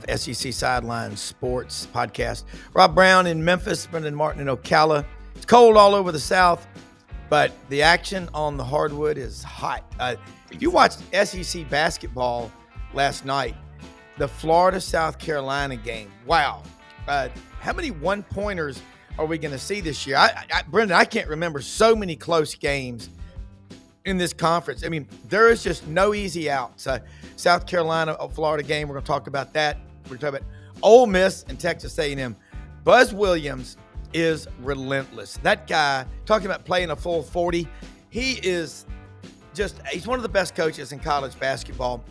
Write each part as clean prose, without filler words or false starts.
SEC Sidelines Sports podcast. Rob Brown in Memphis, Brendan Martin in Ocala. It's cold all over the South, but the action on the hardwood is hot. If you watched SEC basketball last night, the Florida-South Carolina game, wow. How many one-pointers are we going to see this year? Brendan, I can't remember so many close games in this conference. I mean, there is just no easy outs. South Carolina, Florida game, we're going to talk about that. We're talking about Ole Miss and Texas A&M. Buzz Williams is relentless. That guy, talking about playing a full 40, he's one of the best coaches in college basketball.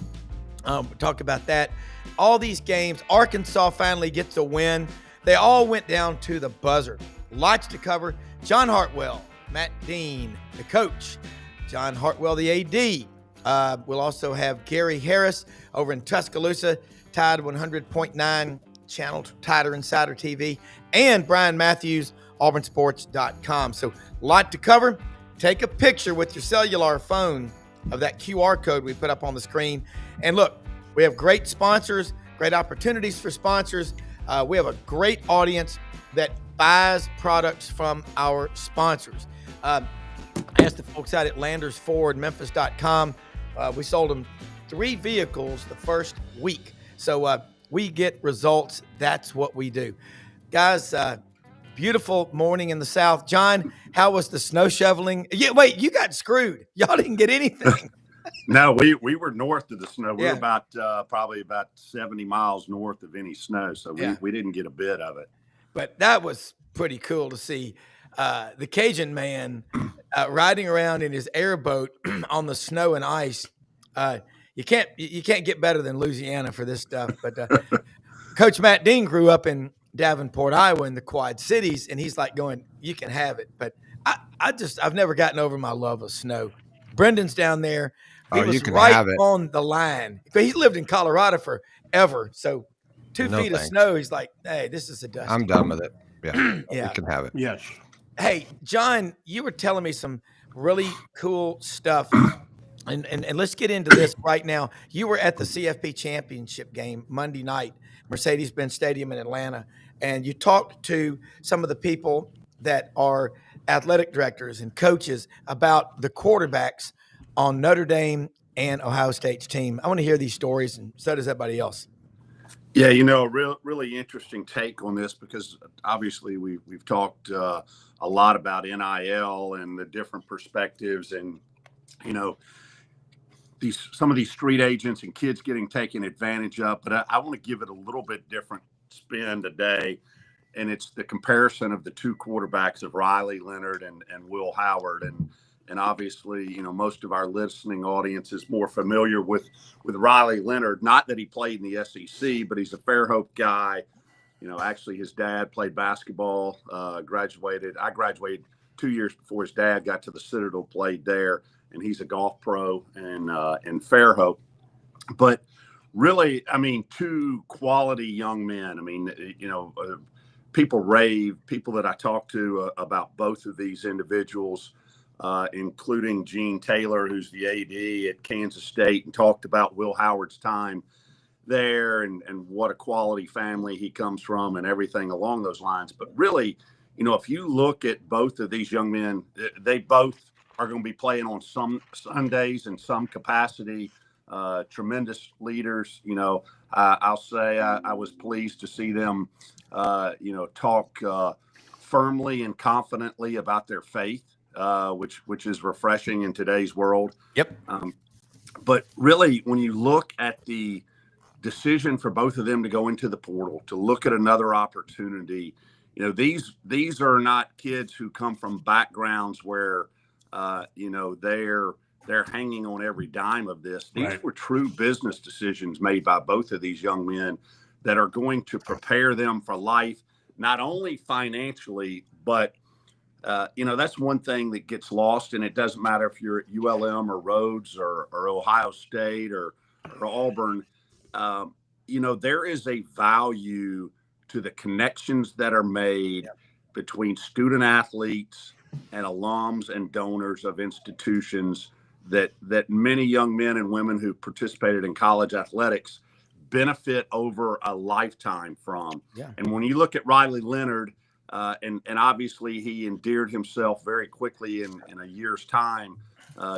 We'll talk about that. All these games, Arkansas finally gets a win. They all went down to the buzzer. Lots to cover. John Hartwell, Matt Dean, the coach. John Hartwell, the AD. We'll also have Gary Harris over in Tuscaloosa, Tide 100.9 channel, Tider Insider TV, and Bryan Matthews, auburnsports.com. So a lot to cover. Take a picture with your cellular phone of that QR code we put up on the screen. And look, we have great sponsors, great opportunities for sponsors. We have a great audience that buys products from our sponsors. I asked the folks out at Landers Ford, Memphis.com. We sold them 3 vehicles the first week. So we get results. That's what we do. Guys, beautiful morning in the South. John, how was the snow shoveling? Wait, you got screwed. Y'all didn't get anything. No, we were north of the snow. We were about probably about 70 miles north of any snow. So we didn't get a bit of it. But that was pretty cool to see the Cajun man riding around in his airboat on the snow and ice. You can't get better than Louisiana for this stuff. But Coach Matt Dean grew up in Davenport, Iowa, in the Quad Cities, and he's like going, "You can have it." But I've never gotten over my love of snow. Brendan's down there. He was right on the line. He's lived in Colorado forever. So 2 feet of snow, he's like, "Hey, this is a dust." I'm done with it. Yeah. You can have it. Yes. Hey, John, you were telling me some really cool stuff. And let's get into this right now. You were at the CFP championship game Monday night, Mercedes-Benz Stadium in Atlanta, and you talked to some of the people that are athletic directors and coaches about the quarterbacks on Notre Dame and Ohio State's team. I want to hear these stories, and so does everybody else. Yeah, really interesting take on this, because obviously we've talked a lot about NIL and the different perspectives, and some of these street agents and kids getting taken advantage of. But I want to give it a little bit different spin today, and it's the comparison of the 2 quarterbacks of Riley Leonard and Will Howard. And obviously, most of our listening audience is more familiar with Riley Leonard. Not that he played in the SEC, but he's a Fairhope guy. Actually, his dad played basketball, graduated. I graduated 2 years before his dad got to the Citadel, played there, and he's a golf pro in Fairhope. But really, 2 quality young men. People rave, people that I talk to about both of these individuals, including Gene Taylor, who's the AD at Kansas State, and talked about Will Howard's time there and what a quality family he comes from and everything along those lines. But really, if you look at both of these young men, they both are going to be playing on some Sundays in some capacity. Tremendous leaders. I'll say I was pleased to see them, talk firmly and confidently about their faith, which is refreshing in today's world. Yep. But really, when you look at the decision for both of them to go into the portal, to look at another opportunity, these are not kids who come from backgrounds where, they're hanging on every dime of this. These were true business decisions made by both of these young men that are going to prepare them for life, not only financially, but that's one thing that gets lost, and it doesn't matter if you're at ULM or Rhodes or Ohio State or Auburn. There is a value to the connections that are made between student athletes and alums and donors of institutions that many young men and women who participated in college athletics benefit over a lifetime from. Yeah. And when you look at Riley Leonard, and obviously he endeared himself very quickly in a year's time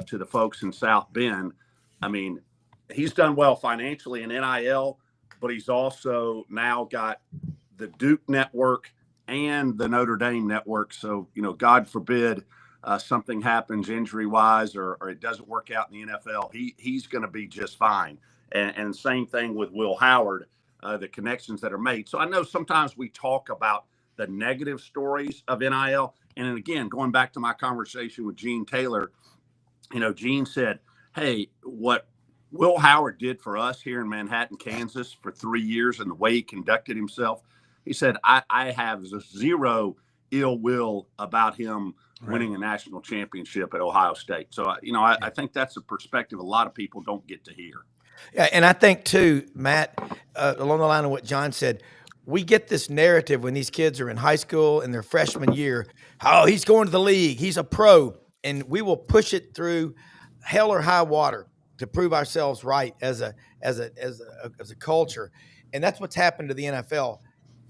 to the folks in South Bend. I mean, he's done well financially in NIL, but he's also now got the Duke network and the Notre Dame network. So, God forbid something happens injury-wise or it doesn't work out in the NFL, he's going to be just fine. And same thing with Will Howard, the connections that are made. So I know sometimes we talk about the negative stories of NIL. And again, going back to my conversation with Gene Taylor, Gene said, hey, what Will Howard did for us here in Manhattan, Kansas for 3 years and the way he conducted himself, he said, I have zero ill will about him winning a national championship at Ohio State. So, I think that's a perspective a lot of people don't get to hear. Yeah, and I think, too, Matt, along the line of what John said, we get this narrative when these kids are in high school in their freshman year, oh, he's going to the league, he's a pro, and we will push it through hell or high water to prove ourselves right as a culture. And that's what's happened to the NFL.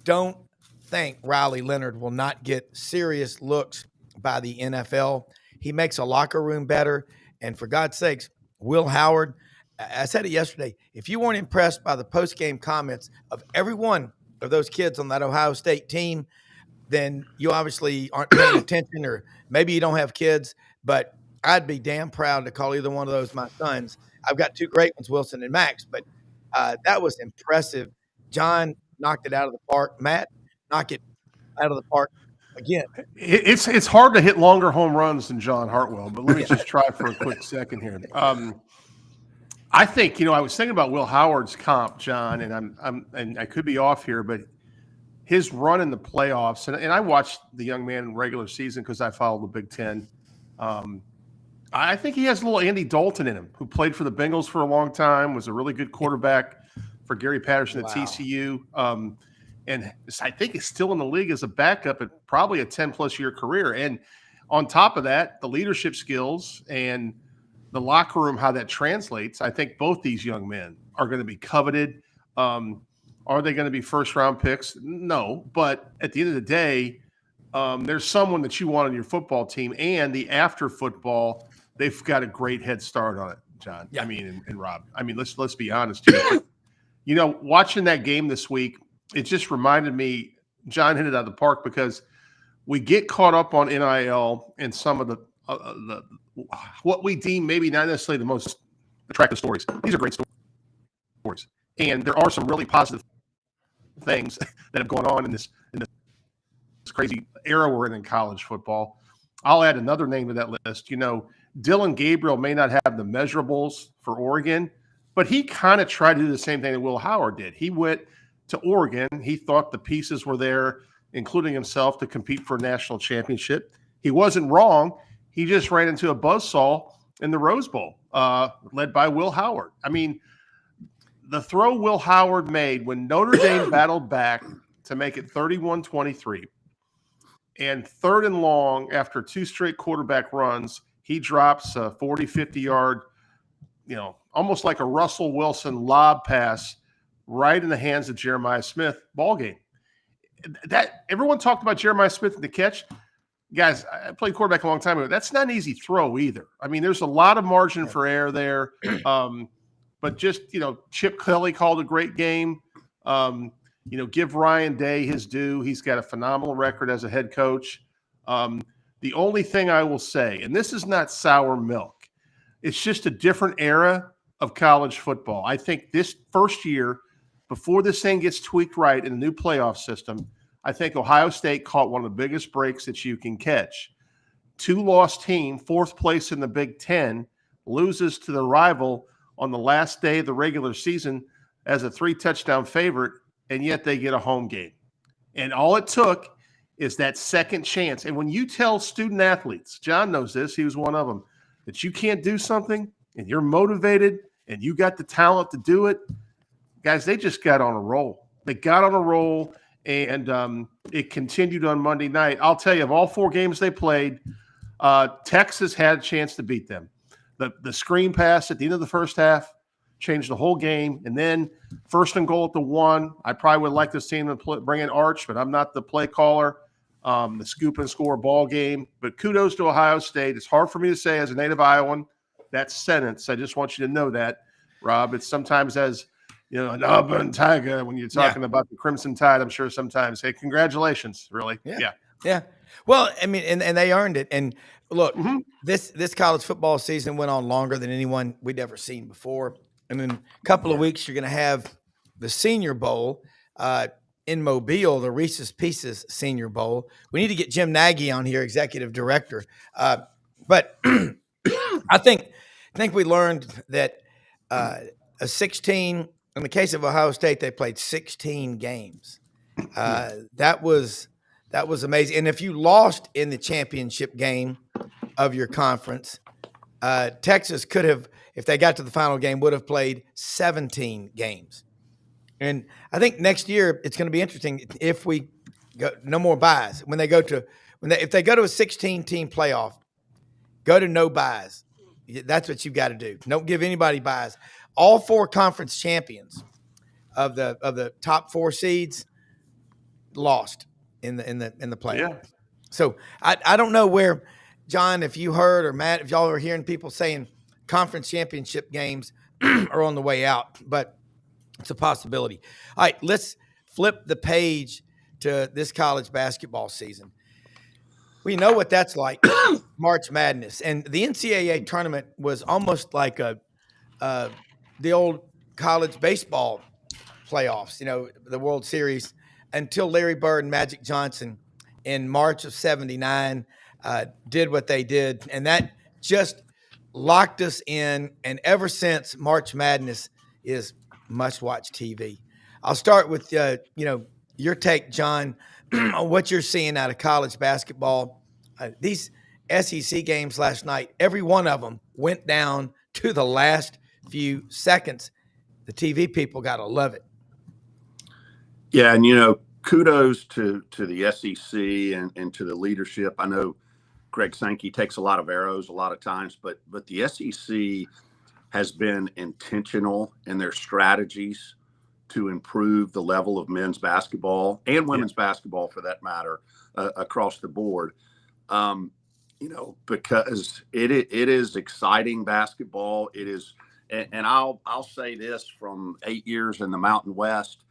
Don't think Riley Leonard will not get serious looks by the NFL. He makes a locker room better. And for God's sakes, Will Howard, I said it yesterday, if you weren't impressed by the post-game comments of every one of those kids on that Ohio State team, then you obviously aren't paying attention, or maybe you don't have kids. But I'd be damn proud to call either one of those my sons. I've got two great ones, Wilson and Max, but that was impressive. John knocked it out of the park. Matt, knock it out of the park again. It's hard to hit longer home runs than John Hartwell, but let me just try for a quick second here. I think, I was thinking about Will Howard's comp, John, and I could be off here, but his run in the playoffs, and I watched the young man in regular season because I followed the Big Ten. I think he has a little Andy Dalton in him, who played for the Bengals for a long time, was a really good quarterback for Gary Patterson at TCU. And I think he's still in the league as a backup at probably a 10-plus year career. And on top of that, the leadership skills and the locker room, how that translates, I think both these young men are going to be coveted. Are they going to be first-round picks? No. But at the end of the day, there's someone that you want on your football team, and the after football, they've got a great head start on it, John. Yeah. I mean, and Rob. I mean, let's be honest here. Watching that game this week, it just reminded me, John hit it out of the park, because we get caught up on NIL and some of the what we deem maybe not necessarily the most attractive stories. These are great stories, and there are some really positive things that have gone on in this crazy era we're in college football. I'll add another name to that list. Dylan Gabriel may not have the measurables for Oregon, but he kind of tried to do the same thing that Will Howard did. He went to Oregon. He thought the pieces were there, including himself, to compete for a national championship. He wasn't wrong. He just ran into a buzzsaw in the Rose Bowl, led by Will Howard. I mean, the throw Will Howard made when Notre Dame battled back to make it 31-23, and 3rd and long after 2 straight quarterback runs, he drops a 40, 50-yard, almost like a Russell Wilson lob pass right in the hands of Jeremiah Smith. Ball game. That everyone talked about Jeremiah Smith and the catch. Guys, I played quarterback a long time ago. That's not an easy throw either. I mean, there's a lot of margin for error there. But just, Chip Kelly called a great game. Give Ryan Day his due. He's got a phenomenal record as a head coach. The only thing I will say, and this is not sour milk, it's just a different era of college football. I think this first year, before this thing gets tweaked right in the new playoff system, I think Ohio State caught one of the biggest breaks that you can catch. 2-loss team, 4th place in the Big Ten, loses to the rival on the last day of the regular season as a 3-touchdown favorite, and yet they get a home game. And all it took is that second chance. And when you tell student athletes, John knows this, he was one of them, that you can't do something and you're motivated and you got the talent to do it, guys, they just got on a roll. They got on a roll, and it continued on Monday night. I'll tell you, of all 4 games they played, Texas had a chance to beat them. The screen pass at the end of the first half, change the whole game. And then 1st and goal at the 1. I probably would like to see him bring in Arch, but I'm not the play caller. The scoop and score ball game. But kudos to Ohio State. It's hard for me to say as a native Iowan that sentence. I just want you to know that, Rob. It's sometimes as an Auburn Tiger when you're talking about the Crimson Tide. I'm sure sometimes, hey, congratulations, really. Yeah. Well, I mean, and they earned it. And look, this college football season went on longer than anyone we'd ever seen before. And in a couple of weeks, you're going to have the Senior Bowl in Mobile, the Reese's Pieces Senior Bowl. We need to get Jim Nagy on here, executive director. But I think we learned that a 16. In the case of Ohio State, they played 16 games. That was amazing. And if you lost in the championship game of your conference, Texas could have, if they got to the final game, would have played 17 games. And I think next year it's going to be interesting if we go no more buys. If they go to a 16-team playoff, go to no buys. That's what you've got to do. Don't give anybody buys. All 4 conference champions of the top 4 seeds lost in the playoff. Yeah. So I don't know where, John, if you heard, or Matt, if y'all are hearing people saying conference championship games are on the way out, but it's a possibility. All right, let's flip the page to this college basketball season. We know what that's like, March Madness. And the NCAA tournament was almost like the old college baseball playoffs, the World Series, until Larry Bird and Magic Johnson in March of '79 did what they did. And that just locked us in. And ever since, March Madness is must-watch TV. I'll start with, your take, John, on what you're seeing out of college basketball. These SEC games last night, every one of them went down to the last few seconds. The TV people got to love it. Yeah, and kudos to the SEC and to the leadership. I know Greg Sankey takes a lot of arrows a lot of times, but the SEC has been intentional in their strategies to improve the level of men's basketball and women's basketball, for that matter, across the board. Because it is exciting basketball. It is, and I'll say this from 8 years in the Mountain West,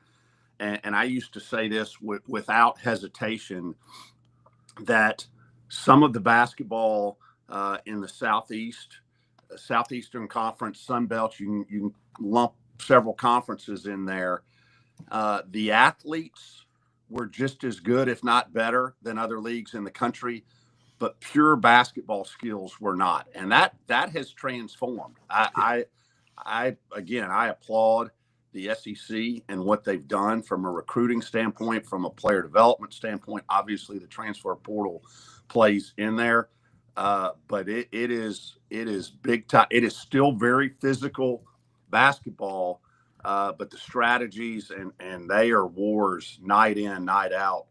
and I used to say this without hesitation, that some of the basketball in the Southeastern Conference, Sun Belt, you can lump several conferences in there. The athletes were just as good, if not better, than other leagues in the country, but pure basketball skills were not, and that has transformed. I applaud the SEC and what they've done from a recruiting standpoint, from a player development standpoint. Obviously, the transfer portal plays in there, but it is big time. It is still very physical basketball, but the strategies and they are wars night in, night out.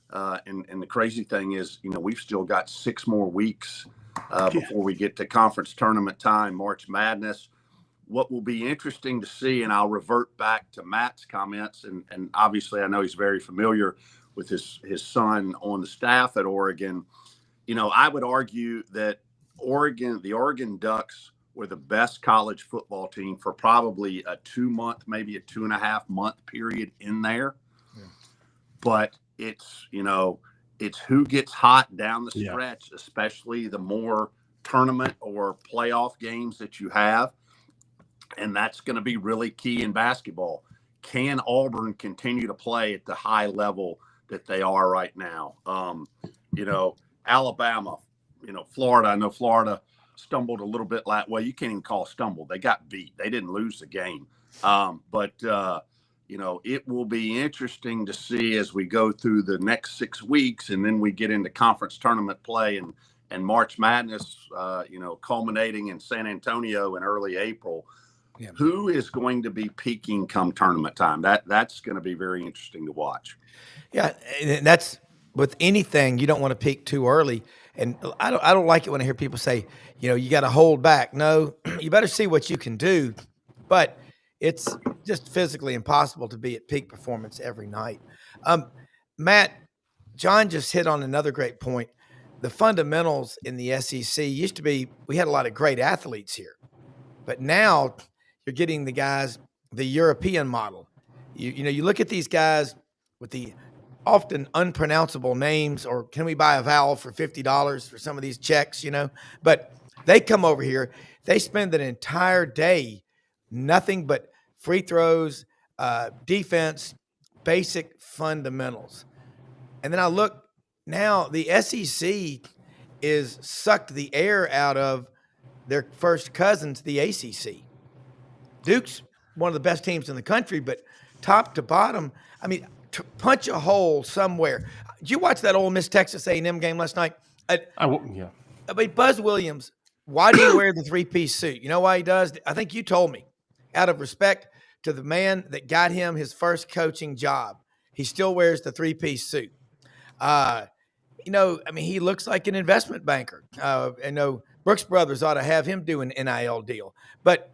And the crazy thing is, we've still got 6 more weeks before we get to conference tournament time, March Madness. What will be interesting to see, and I'll revert back to Matt's comments, and obviously I know he's very familiar with his son on the staff at Oregon. I would argue that the Oregon Ducks were the best college football team for probably a 2-month, maybe a 2.5-month period in there. Yeah. But it's who gets hot down the stretch, especially the more tournament or playoff games that you have. And that's going to be really key in basketball. Can Auburn continue to play at the high level that they are right now? Alabama, Florida. I know Florida stumbled a little bit you can't even call stumble. They got beat. They didn't lose the game. But it will be interesting to see as we go through the next 6 weeks, and then we get into conference tournament play and March Madness, culminating in San Antonio in early April. Yeah. Who is going to be peaking come tournament time? That's going to be very interesting to watch. Yeah, and that's with anything. You don't want to peak too early, and I don't like it when I hear people say, you got to hold back. No, you better see what you can do. But it's just physically impossible to be at peak performance every night. Matt, John just hit on another great point. The fundamentals in the SEC used to be, we had a lot of great athletes here, but now you're getting the guys, the European model. You look at these guys with the often unpronounceable names, or can we buy a vowel for $50 for some of these checks, but they come over here, they spend an entire day, nothing but free throws, defense, basic fundamentals. And then I look now, the SEC is sucked the air out of their first cousins, the ACC. Duke's one of the best teams in the country, but top to bottom, I mean, punch a hole somewhere. Did you watch that Ole Miss Texas A&M game last night? Yeah. I mean, Buzz Williams, why do you wear the three-piece suit? You know why he does? I think you told me. Out of respect to the man that got him his first coaching job, he still wears the three-piece suit. He looks like an investment banker. Brooks Brothers ought to have him do an NIL deal. But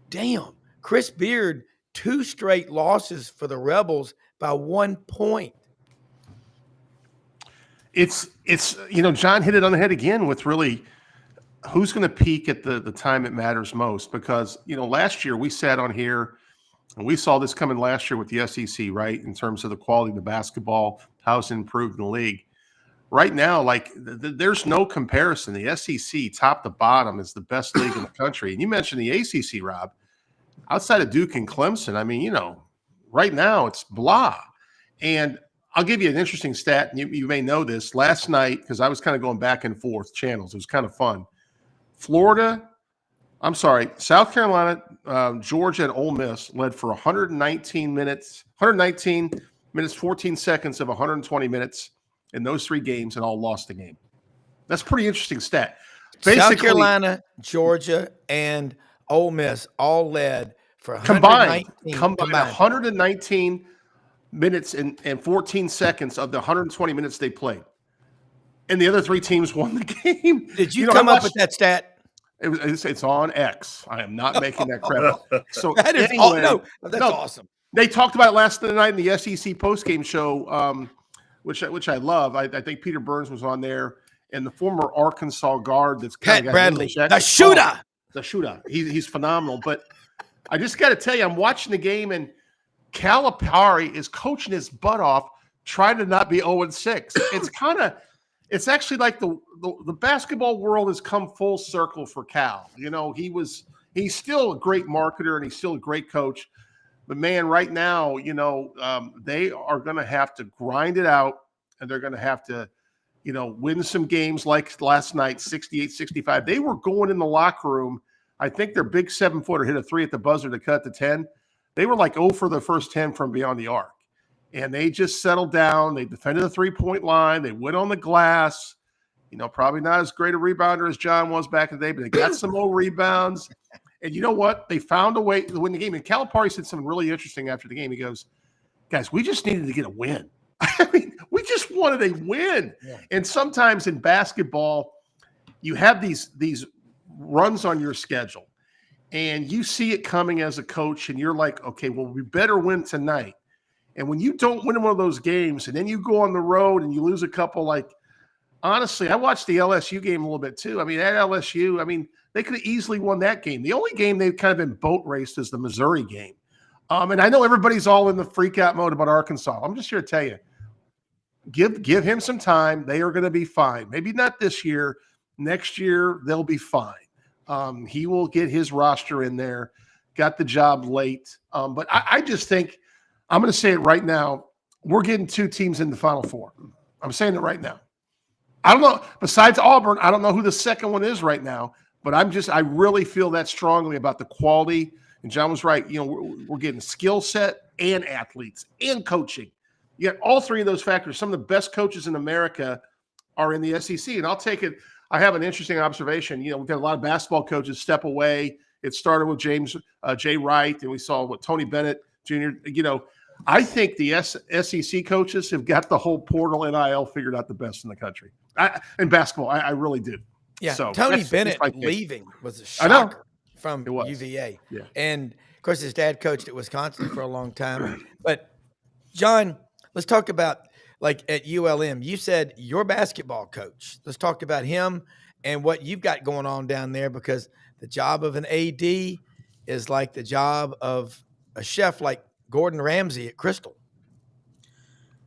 damn, Chris Beard, 2 straight losses for the Rebels by 1 point. It's John hit it on the head again with really who's going to peak at the time it matters most, because last year we sat on here and we saw this coming last year with the SEC, right, in terms of the quality of the basketball, how it's improved in the league. Right now, there's no comparison. The SEC, top to bottom, is the best league in the country. And you mentioned the ACC, Rob. Outside of Duke and Clemson, I mean, right now it's blah. And I'll give you an interesting stat, and you may know this. Last night, because I was kind of going back and forth channels, it was kind of fun. South Carolina, Georgia, and Ole Miss led for 119 minutes, 14 seconds of 120 minutes in those 3 games, and all lost the game. That's a pretty interesting stat. Basically, South Carolina, Georgia, and Ole Miss all led for combined 119 minutes and 14 seconds of the 120 minutes they played. And the other 3 teams won the game. Did you come up with that stat? It's on X. I am not making that crap up. So that is that's awesome. They talked about it last night in the SEC postgame show, which I love. I think Peter Burns was on there, and the former Arkansas guard that's Pat Bradley, the shooter. The shooter. He's phenomenal. But I just got to tell you, I'm watching the game, and Calipari is coaching his butt off, trying to not be 0-6. It's actually like the basketball world has come full circle for Cal. He's still a great marketer and he's still a great coach. But man, right now, they are going to have to grind it out, and they're going to have to, win some games like last night, 68-65. They were going in the locker room. I think their big 7-footer hit a 3 at the buzzer to cut to 10. They were like 0 for the first 10 from beyond the arc. And they just settled down. They defended the 3-point line. They went on the glass. Probably not as great a rebounder as John was back in the day, but they got some more rebounds. And you know what? They found a way to win the game. And Calipari said something really interesting after the game. He goes, guys, we just needed to get a win. I mean, we just wanted a win. Yeah. And sometimes in basketball, you have these runs on your schedule, and you see it coming as a coach, and you're like, okay, well, we better win tonight. And when you don't win one of those games, and then you go on the road and you lose a couple, honestly, I watched the LSU game a little bit too. I mean, at LSU, they could have easily won that game. The only game they've kind of been boat raced is the Missouri game. And I know everybody's all in the freak out mode about Arkansas. I'm just here to tell you, give him some time. They are going to be fine. Maybe not this year. Next year, they'll be fine. He will get his roster in there. Got the job late. But I just think, I'm going to say it right now, we're getting 2 teams in the Final Four. I'm saying it right now. I don't know. Besides Auburn, I don't know who the second one is right now. But I really feel that strongly about the quality. And John was right. We're getting skill set and athletes and coaching. You got all 3 of those factors. Some of the best coaches in America are in the SEC. And I'll take it. I have an interesting observation. We've got a lot of basketball coaches step away. It started with Jay Wright, and we saw what Tony Bennett Jr. I think the SEC coaches have got the whole portal NIL figured out the best in the country. In basketball, I really do. Yeah, so Tony Bennett leaving was a shocker from UVA. Yeah. And Of course, his dad coached at Wisconsin for a long time. But John, let's talk about like at ULM. You said your basketball coach. Let's talk about him and what you've got going on down there, because the job of an AD is like the job of a chef like Gordon Ramsay at Crystal.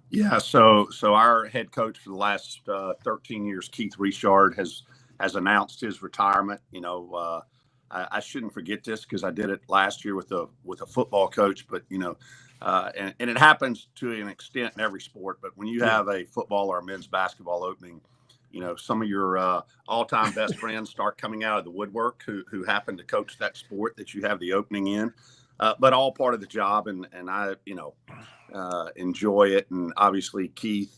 Yeah, so our head coach for the last 13 years, Keith Richard, has announced his retirement. You know, I shouldn't forget this because I did it last year with a football coach, but you know, and it happens to an extent in every sport. But when you have a football or a men's basketball opening, you know, some of your all-time best friends start coming out of the woodwork who happen to coach that sport that you have the opening in. But all part of the job, and I, you know, enjoy it. And obviously, Keith,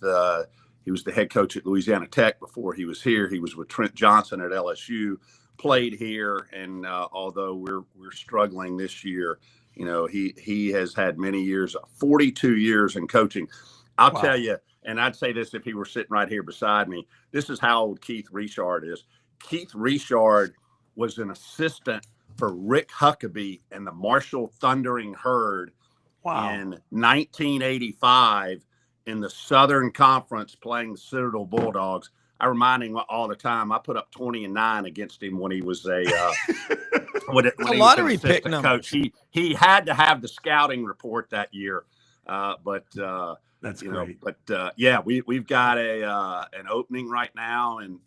he was the head coach at Louisiana Tech before he was here. He was with Trent Johnson at LSU, played here, and although we're struggling this year, you know, he has had many years, 42 years in coaching. I'll tell you, and I'd say this if he were sitting right here beside me. This is how old Keith Richard is. Keith Richard was an assistant for Rick Huckabee and the Marshall Thundering Herd in 1985 in the Southern Conference playing the Citadel Bulldogs. I remind him all the time. I put up 20-9 against him when he was a lottery pick coach. He had to have the scouting report that year, but that's great. But yeah, we've got an opening right now, and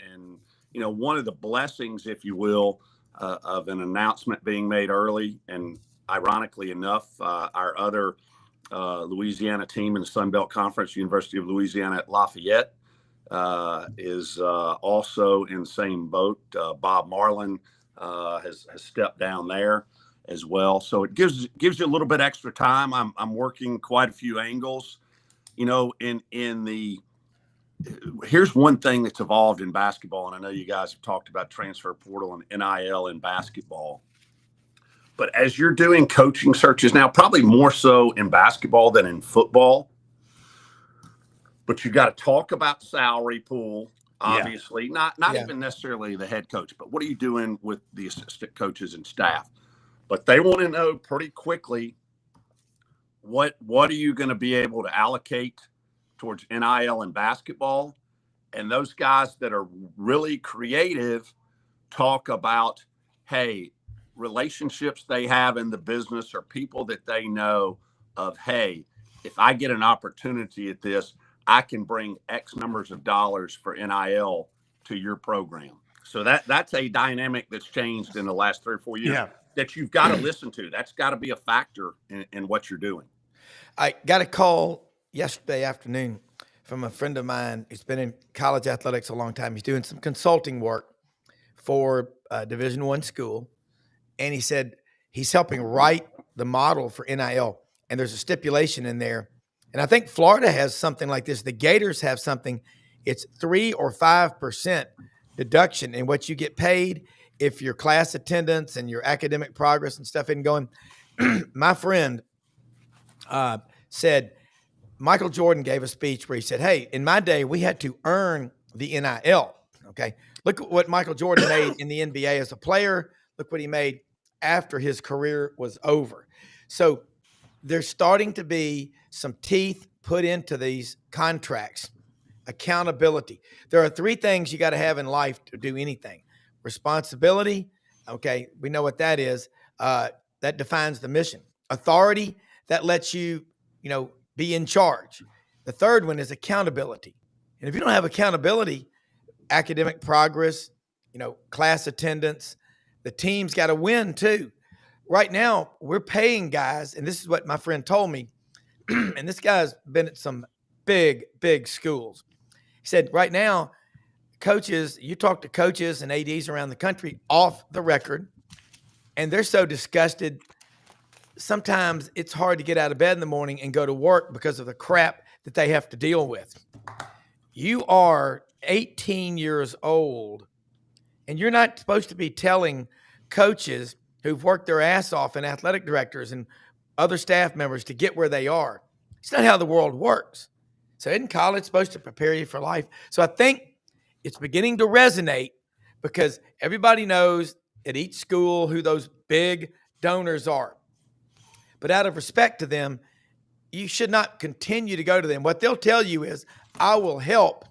you know, one of the blessings, if you will, of an announcement being made early, and ironically enough, our other Louisiana team in the Sun Belt Conference, University of Louisiana at Lafayette, is also in the same boat. Bob Marlin has stepped down there as well, so it gives you a little bit extra time. I'm working quite a few angles, you know. Here's one thing that's evolved in basketball, and I know you guys have talked about transfer portal and NIL in basketball. But as you're doing coaching searches now, probably more so in basketball than in football, but you got to talk about salary pool, obviously, not even necessarily the head coach, but what are you doing with the assistant coaches and staff? But they want to know pretty quickly what are you going to be able to allocate towards NIL and basketball. And those guys that are really creative talk about, hey, relationships they have in the business or people that they know of, hey, if I get an opportunity at this, I can bring X numbers of dollars for NIL to your program. So that's a dynamic that's changed in the last 3 or 4 years that you've got to listen to. That's got to be a factor in what you're doing. I got a call yesterday afternoon from a friend of mine who's been in college athletics a long time. He's doing some consulting work for a Division I school. And he said he's helping write the model for NIL. And there's a stipulation in there. And I think Florida has something like this. The Gators have something. It's 3 or 5% deduction in what you get paid if your class attendance and your academic progress and stuff isn't going. My friend said Michael Jordan gave a speech where he said, hey, in my day, we had to earn the NIL. Okay. Look at what Michael Jordan made in the NBA as a player. Look what he made after his career was over. So there's starting to be some teeth put into these contracts. Accountability. There are 3 things you got to have in life to do anything. Responsibility. Okay. We know what that is. That defines the mission. Authority. That lets you, be in charge. The third one is accountability. And if you don't have accountability, academic progress, class attendance, the team's got to win too. Right now, we're paying guys, and this is what my friend told me, and this guy's been at some big, big schools. He said, right now, coaches, you talk to coaches and ADs around the country off the record, and they're so disgusted. Sometimes it's hard to get out of bed in the morning and go to work because of the crap that they have to deal with. You are 18 years old, and you're not supposed to be telling coaches who've worked their ass off and athletic directors and other staff members to get where they are. It's not how the world works. So isn't college supposed to prepare you for life? So I think it's beginning to resonate because everybody knows at each school who those big donors are. But out of respect to them, you should not continue to go to them. What they'll tell you is, I will help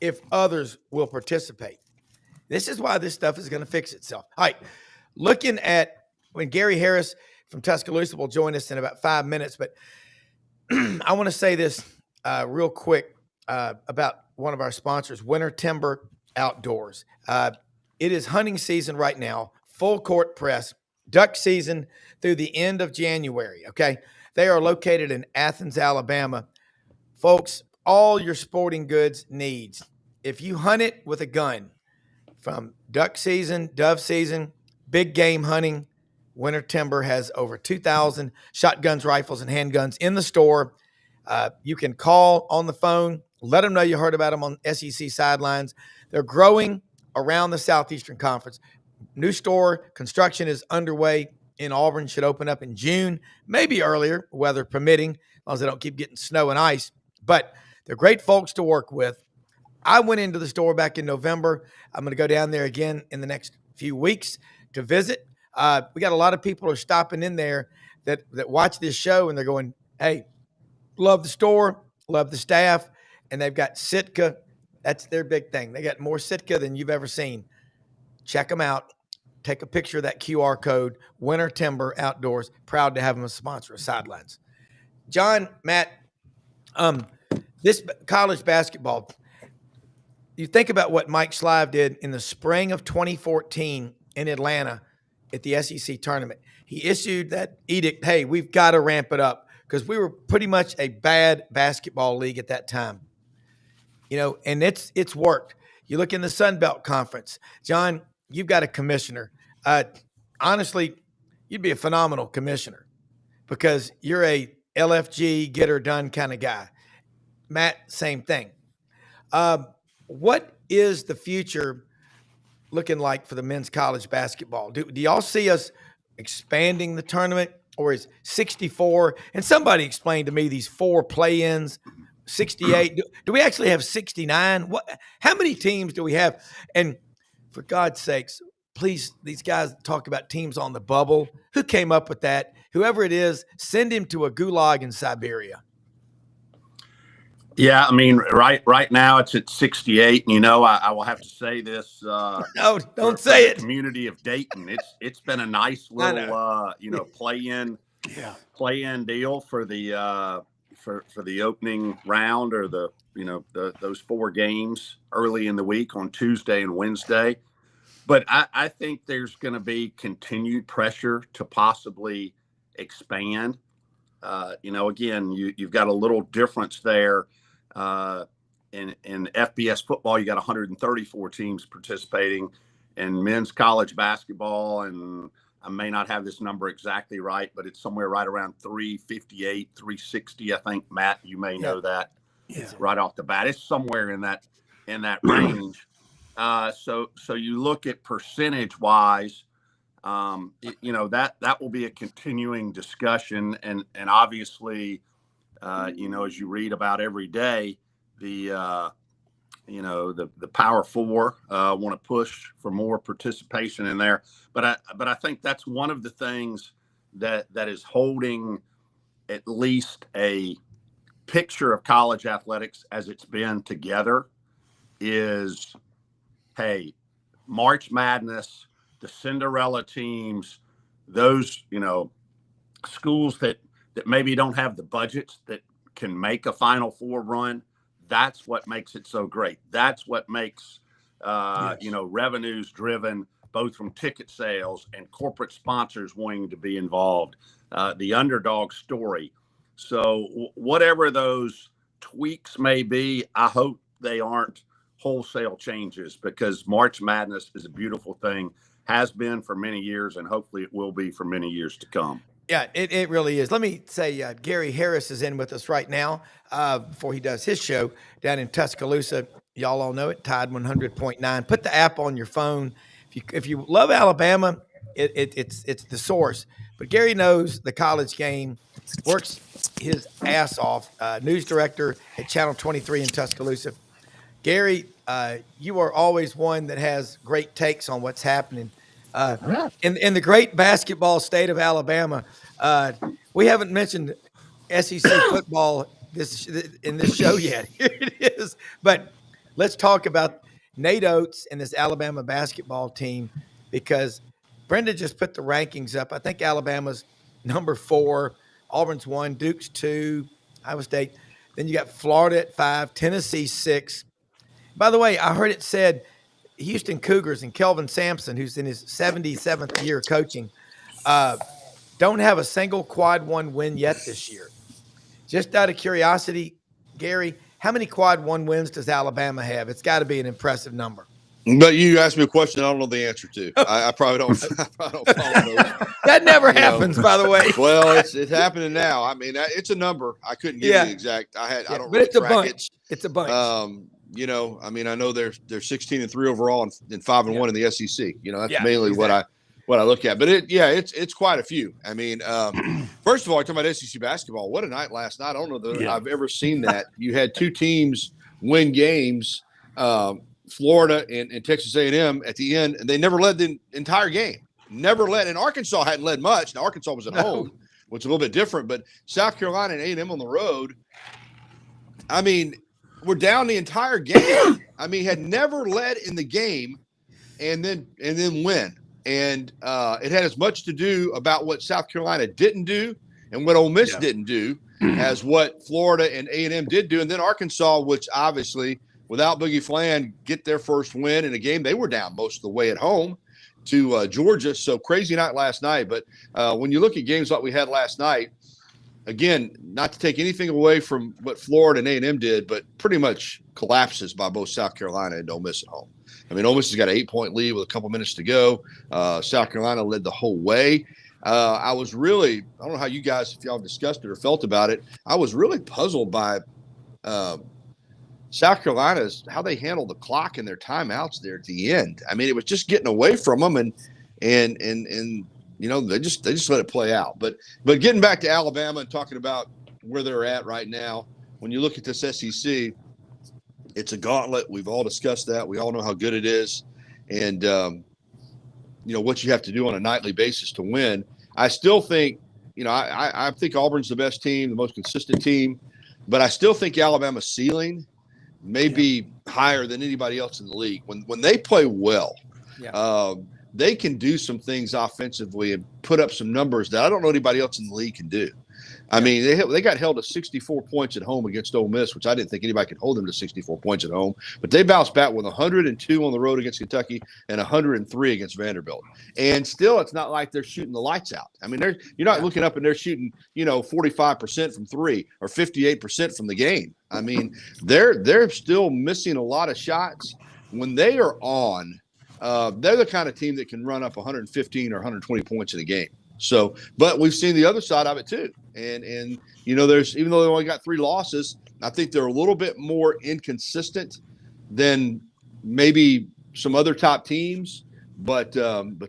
if others will participate. This is why this stuff is going to fix itself. All right, looking at when Gary Harris from Tuscaloosa will join us in about 5 minutes, but I want to say this real quick about one of our sponsors, Winter Timber Outdoors. It is hunting season right now, full court press, duck season through the end of January, okay? They are located in Athens, Alabama. Folks, all your sporting goods needs. If you hunt it with a gun, from duck season, dove season, big game hunting, Winter Timber has over 2,000 shotguns, rifles, and handguns in the store. You can call on the phone, let them know you heard about them on SEC Sidelines. They're growing around the Southeastern Conference. New store construction is underway in Auburn, should open up in June, maybe earlier, weather permitting, as long as they don't keep getting snow and ice. But they're great folks to work with. I went into the store back in November. I'm going to go down there again in the next few weeks to visit. We got a lot of people who are stopping in there that watch this show, and they're going, hey, love the store, love the staff, and they've got Sitka. That's their big thing. They got more Sitka than you've ever seen. Check them out. Take a picture of that QR code, Winter Timber Outdoors. Proud to have them as a sponsor of Sidelines. John, Matt, this college basketball, you think about what Mike Schlive did in the spring of 2014 in Atlanta at the SEC tournament. He issued that edict, hey, we've got to ramp it up, because we were pretty much a bad basketball league at that time. And it's worked. You look in the Sun Belt Conference. John, you've got a commissioner. Honestly, you'd be a phenomenal commissioner because you're a LFG, get her done kind of guy. Matt, same thing. What is the future looking like for the men's college basketball? Do y'all see us expanding the tournament, or is 64? And somebody explained to me these 4 play-ins, 68. Do we actually have 69? How many teams do we have? And for God's sakes, please, these guys talk about teams on the bubble. Who came up with that? Whoever it is, send him to a gulag in Siberia. Yeah, I mean, right now it's at 68, and I will have to say this. No, don't say it. Community of Dayton, it's been a nice little play-in deal for the for the opening round, or those 4 games early in the week on Tuesday and Wednesday. But I think there's going to be continued pressure to possibly expand. Again, you've got a little difference there. In FBS football, you got 134 teams participating. In men's college basketball, and I may not have this number exactly right, but it's somewhere right around 358, 360. I think, Matt, you may know that right off the bat. It's somewhere in that range. So you look at percentage wise, that will be a continuing discussion, and obviously, as you read about every day, the Power Four want to push for more participation in there. But I think that's one of the things that is holding at least a picture of college athletics as it's been together is, hey, March Madness, the Cinderella teams, those, schools that maybe don't have the budgets that can make a Final Four run. That's what makes it so great. That's what makes, revenues driven, both from ticket sales and corporate sponsors wanting to be involved, the underdog story. So whatever those tweaks may be, I hope they aren't wholesale changes, because March Madness is a beautiful thing, has been for many years, and hopefully it will be for many years to come. Yeah, it really is. Let me say, Gary Harris is in with us right now before he does his show down in Tuscaloosa. Y'all all know it, Tide 100.9. Put the app on your phone. If you love Alabama, it's the source. But Gary knows the college game, works his ass off. News director at Channel 23 in Tuscaloosa. Gary, you are always one that has great takes on what's happening in the great basketball state of Alabama. We haven't mentioned SEC football in this show yet. Here it is. But let's talk about Nate Oates and this Alabama basketball team, because Brenda just put the rankings up. I think Alabama's number 4, Auburn's 1, Duke's 2, Iowa State. Then you got Florida at 5, Tennessee 6. By the way, I heard it said Houston Cougars and Kelvin Sampson, who's in his 77th year coaching, don't have a single quad 1 win yet this year. Just out of curiosity, Gary, how many quad 1 wins does Alabama have? It's got to be an impressive number. But you asked me a question I don't know the answer to. I probably don't. I probably don't follow those. That never happens, by the way. Well, it's happening now. I mean, it's a number. I couldn't give you the exact. I don't. But really it's a track bunch. It's a bunch. I mean, I know they're 16-3 overall and 5-1 in the SEC. That's mainly what I look at. But it's quite a few. I mean, first of all, talking about SEC basketball, what a night last night. I don't know that I've ever seen that. You had 2 teams win games, Florida and Texas A&M at the end, and they never led the entire game. Never led. And Arkansas hadn't led much. Now, Arkansas was at home, which is a little bit different. But South Carolina and A&M on the road, I mean, we're down the entire game. I mean, had never led in the game and then win. And it had as much to do about what South Carolina didn't do and what Ole Miss didn't do as what Florida and A&M did do. And then Arkansas, which obviously without Boogie Flan get their first win in a game they were down most of the way at home to Georgia. So crazy night last night. But when you look at games like we had last night, again, not to take anything away from what Florida and A&M did, but pretty much collapses by both South Carolina and Ole Miss at home. I mean, Ole Miss has got an 8-point lead with a couple minutes to go. South Carolina led the whole way. I was really – I don't know how you guys, if y'all discussed it or felt about it, I was really puzzled by South Carolina's how they handled the clock and their timeouts there at the end. I mean, it was just getting away from them and they just let it play out. But getting back to Alabama and talking about where they're at right now, when you look at this SEC, it's a gauntlet. We've all discussed that. We all know how good it is, and what you have to do on a nightly basis to win. I still think, I think Auburn's the best team, the most consistent team, but I still think Alabama's ceiling may be higher than anybody else in the league. When they play well, they can do some things offensively and put up some numbers that I don't know anybody else in the league can do. I mean, they got held to 64 points at home against Ole Miss, which I didn't think anybody could hold them to 64 points at home. But they bounced back with 102 on the road against Kentucky and 103 against Vanderbilt. And still, it's not like they're shooting the lights out. I mean, you're not looking up and they're shooting, 45% from 3 or 58% from the game. I mean, they're still missing a lot of shots. When they are on, they're the kind of team that can run up 115 or 120 points in a game. So, but we've seen the other side of it too. And there's, even though they only got 3 losses, I think they're a little bit more inconsistent than maybe some other top teams, but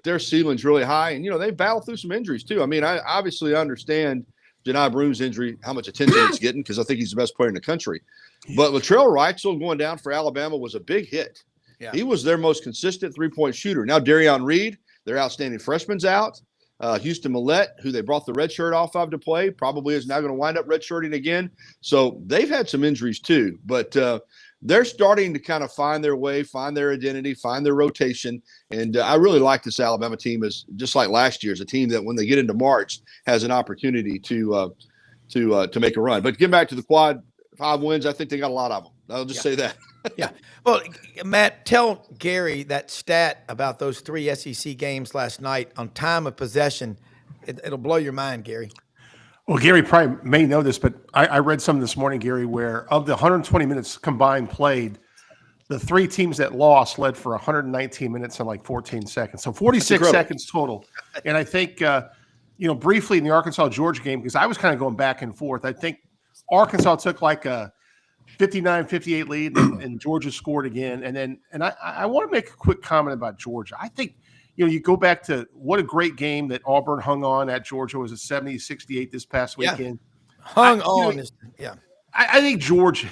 their ceiling's really high. And, they battled through some injuries too. I mean, I obviously understand Jani Broom's injury, how much attention it's getting, because I think he's the best player in the country. But Latrell Wrightsell going down for Alabama was a big hit. Yeah. He was their most consistent 3-point shooter. Now, Darion Reed, their outstanding freshman's out. Houston Millette, who they brought the red shirt off of to play, probably is now going to wind up redshirting again. So they've had some injuries too, but they're starting to kind of find their way, find their identity, find their rotation. And I really like this Alabama team, as just like last year, as a team that when they get into March has an opportunity to make a run. But getting back to the quad 5 wins, I think they got a lot of them. I'll just say that. Yeah. Well, Matt, tell Gary that stat about those 3 SEC games last night on time of possession. It'll blow your mind, Gary. Well, Gary probably may know this, but I read something this morning, Gary, where of the 120 minutes combined played, the 3 teams that lost led for 119 minutes and like 14 seconds. So 46 seconds total. And I think, briefly in the Arkansas-Georgia game, because I was kind of going back and forth, I think Arkansas took like a 59-58 lead, and Georgia scored again. And I want to make a quick comment about Georgia. I think, you go back to what a great game that Auburn hung on at Georgia. Was a 70-68 this past weekend. I think Georgia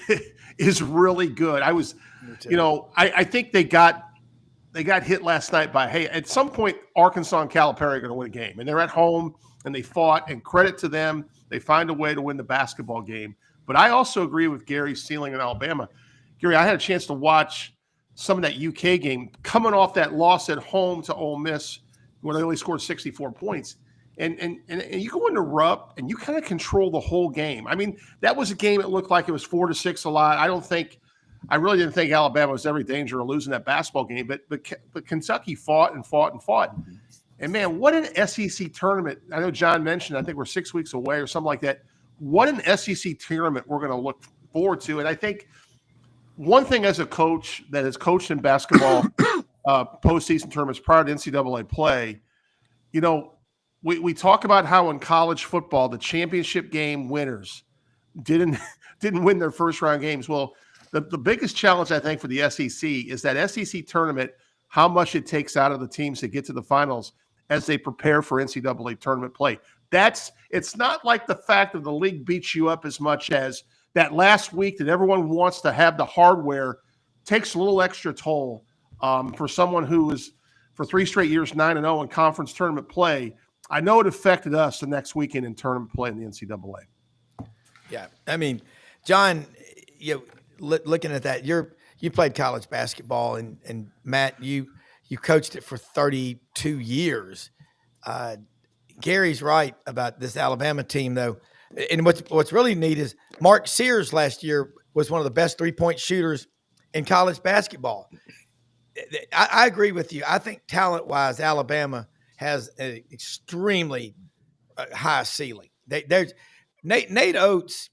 is really good. I think they got they got hit last night by, hey, at some point, Arkansas and Calipari are going to win a game. And they're at home, and they fought, and credit to them. They find a way to win the basketball game. But I also agree with Gary's ceiling in Alabama. Gary, I had a chance to watch some of that UK game coming off that loss at home to Ole Miss where they only scored 64 points. And you go into Rupp and you kind of control the whole game. I mean, that was a game that looked like it was 4-6 a lot. I really didn't think Alabama was every danger of losing that basketball game, but Kentucky fought and fought and fought. And man, what an SEC tournament. I know John mentioned, I think we're 6 weeks away or something like that. What an SEC tournament we're going to look forward to. And I think one thing as a coach that has coached in basketball postseason tournaments prior to NCAA play, you know, we talk about how in college football, the championship game winners didn't win their first round games. Well, the biggest challenge, I think, for the SEC is that SEC tournament, how much it takes out of the teams to get to the finals as they prepare for NCAA tournament play. It's not like the fact that the league beats you up as much as that last week that everyone wants to have the hardware takes a little extra toll for someone who is for 3 straight years 9-0 in conference tournament play. I know it affected us the next weekend in tournament play in the NCAA. Yeah, I mean, John, looking at that, you played college basketball, and Matt, you coached it for 32 years. Gary's right about this Alabama team, though. And what's really neat is Mark Sears last year was one of the best 3-point shooters in college basketball. I agree with you. I think talent-wise, Alabama has an extremely high ceiling. There's Nate Oates.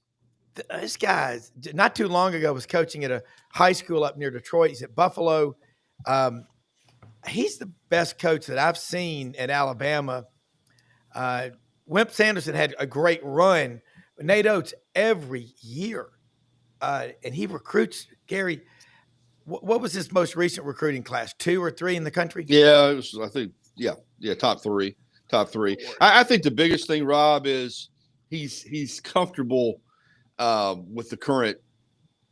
This guy, not too long ago, was coaching at a high school up near Detroit. He's at Buffalo. He's the best coach that I've seen at Alabama. Wimp Sanderson had a great run, but Nate Oates every year, and he recruits. Gary, what was his most recent recruiting class? 2 or 3 in the country? Yeah, it was, I think, top three. I think the biggest thing, Rob, is he's comfortable with the current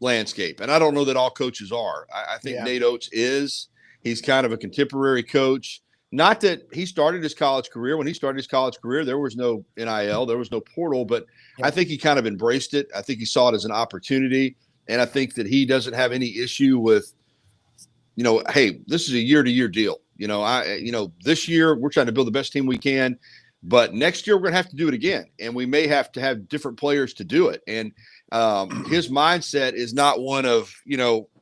landscape, and I don't know that all coaches are. I think Nate Oates is. He's kind of a contemporary coach. Not that he started his college career. When he started his college career, there was no NIL, there was no portal, but I think he kind of embraced it. I think he saw it as an opportunity, and I think that he doesn't have any issue with, hey, this is a year-to-year deal. This year we're trying to build the best team we can, but next year we're going to have to do it again, and we may have to have different players to do it. And his mindset is not one of,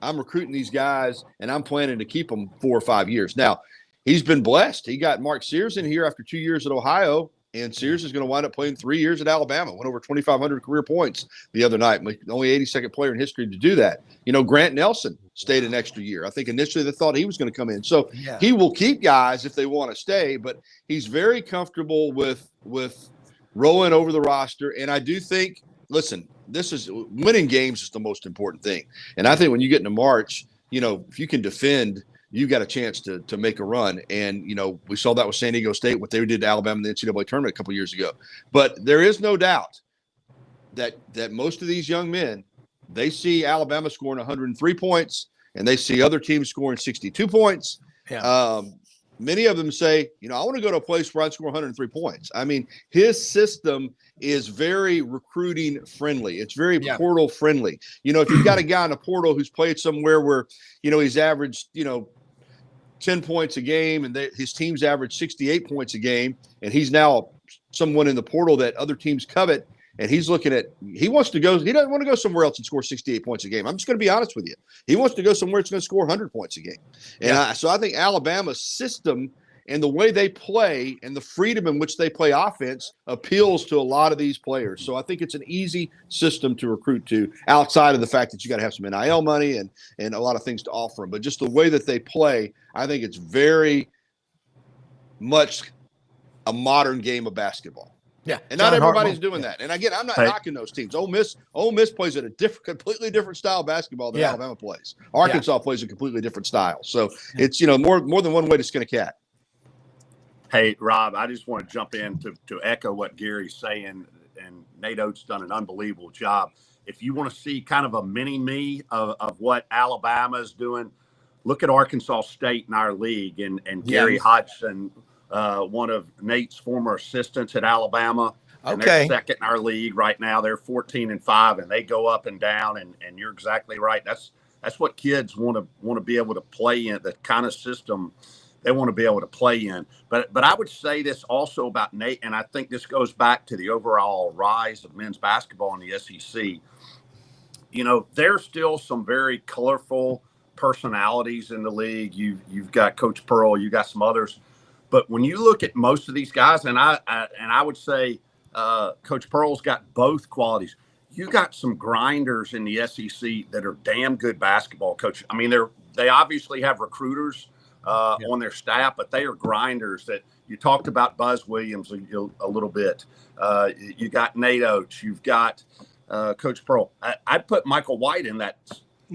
I'm recruiting these guys and I'm planning to keep them 4 or 5 years. Now, he's been blessed. He got Mark Sears in here after 2 years at Ohio, and Sears is going to wind up playing 3 years at Alabama. Went over 2,500 career points the other night. The only 82nd player in history to do that. Grant Nelson stayed an extra year. I think initially they thought he was going to come in. So he will keep guys if they want to stay, but he's very comfortable with rolling over the roster. And I do think, listen, winning games is the most important thing. And I think when you get into March, if you can defend, you've got a chance to make a run. And, we saw that with San Diego State, what they did to Alabama in the NCAA tournament a couple years ago. But there is no doubt that most of these young men, they see Alabama scoring 103 points, and they see other teams scoring 62 points. Yeah. Many of them say, I want to go to a place where I score 103 points. I mean, his system is very recruiting friendly. It's very portal friendly. If you've got a guy in a portal who's played somewhere where, he's averaged, 10 points a game, and his team's average 68 points a game, and he's now someone in the portal that other teams covet, and he doesn't want to go somewhere else and score 68 points a game. I'm just going to be honest with you. He wants to go somewhere that's going to score 100 points a game. And so I think Alabama's system and the way they play and the freedom in which they play offense appeals to a lot of these players. So I think it's an easy system to recruit to, outside of the fact that you got to have some NIL money and a lot of things to offer them. But just the way that they play, I think it's very much a modern game of basketball. Yeah, and not everybody's doing that. And again, I'm not knocking those teams. Ole Miss plays at a completely different style of basketball than Alabama plays. Arkansas plays a completely different style. So it's more than one way to skin a cat. Hey, Rob, I just want to jump in to echo what Gary's saying, and Nate Oates done an unbelievable job. If you want to see kind of a mini-me of what Alabama is doing, look at Arkansas State in our league, and Gary Hodgson, one of Nate's former assistants at Alabama. And they're second in our league right now. They're 14-5, and they go up and down. And you're exactly right. That's what kids want to be able to play in, the kind of system they want to be able to play in. But I would say this also about Nate, and I think this goes back to the overall rise of men's basketball in the SEC. You know, there's still some very colorful personalities in the league. You've got Coach Pearl, you got some others. But when you look at most of these guys, and I would say Coach Pearl's got both qualities. You got some grinders in the SEC that are damn good basketball coaches. I mean, they obviously have recruiters on their staff, but they are grinders. That you talked about Buzz Williams a little bit. You got Nate Oates. You've got Coach Pearl. I'd put Michael White in that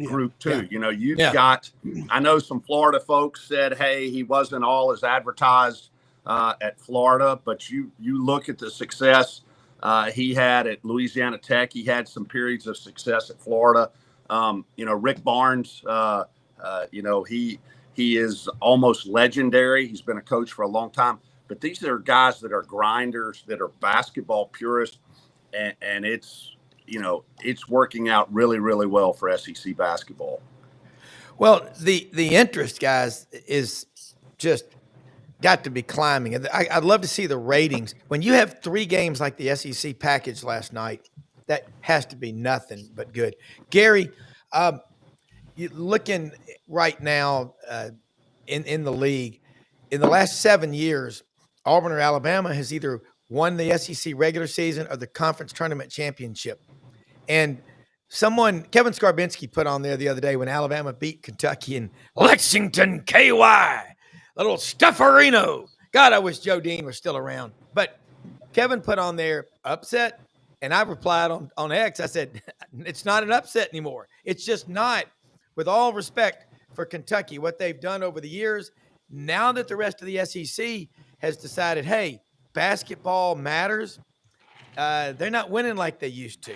group too. Yeah. You know, you've got. I know some Florida folks said, "Hey, he wasn't all as advertised at Florida," but you look at the success he had at Louisiana Tech. He had some periods of success at Florida. You know, Rick Barnes. You know, he is almost legendary. He's been a coach for a long time. But these are guys that are grinders, that are basketball purists, and it's, you know, it's working out really, really well for SEC basketball. Well, the interest, guys, is just got to be climbing. I'd love to see the ratings. When you have 3 games like the SEC package last night, that has to be nothing but good. Gary, you looking right now in the league, in the last 7 years, Auburn or Alabama has either won the SEC regular season or the conference tournament championship. And Kevin Skarbinski put on there the other day when Alabama beat Kentucky in Lexington, KY, little Stufferino. God, I wish Joe Dean was still around. But Kevin put on there upset, and I replied on X. I said, it's not an upset anymore. It's just not, with all respect for Kentucky, what they've done over the years. Now that the rest of the SEC has decided, hey, basketball matters, they're not winning like they used to.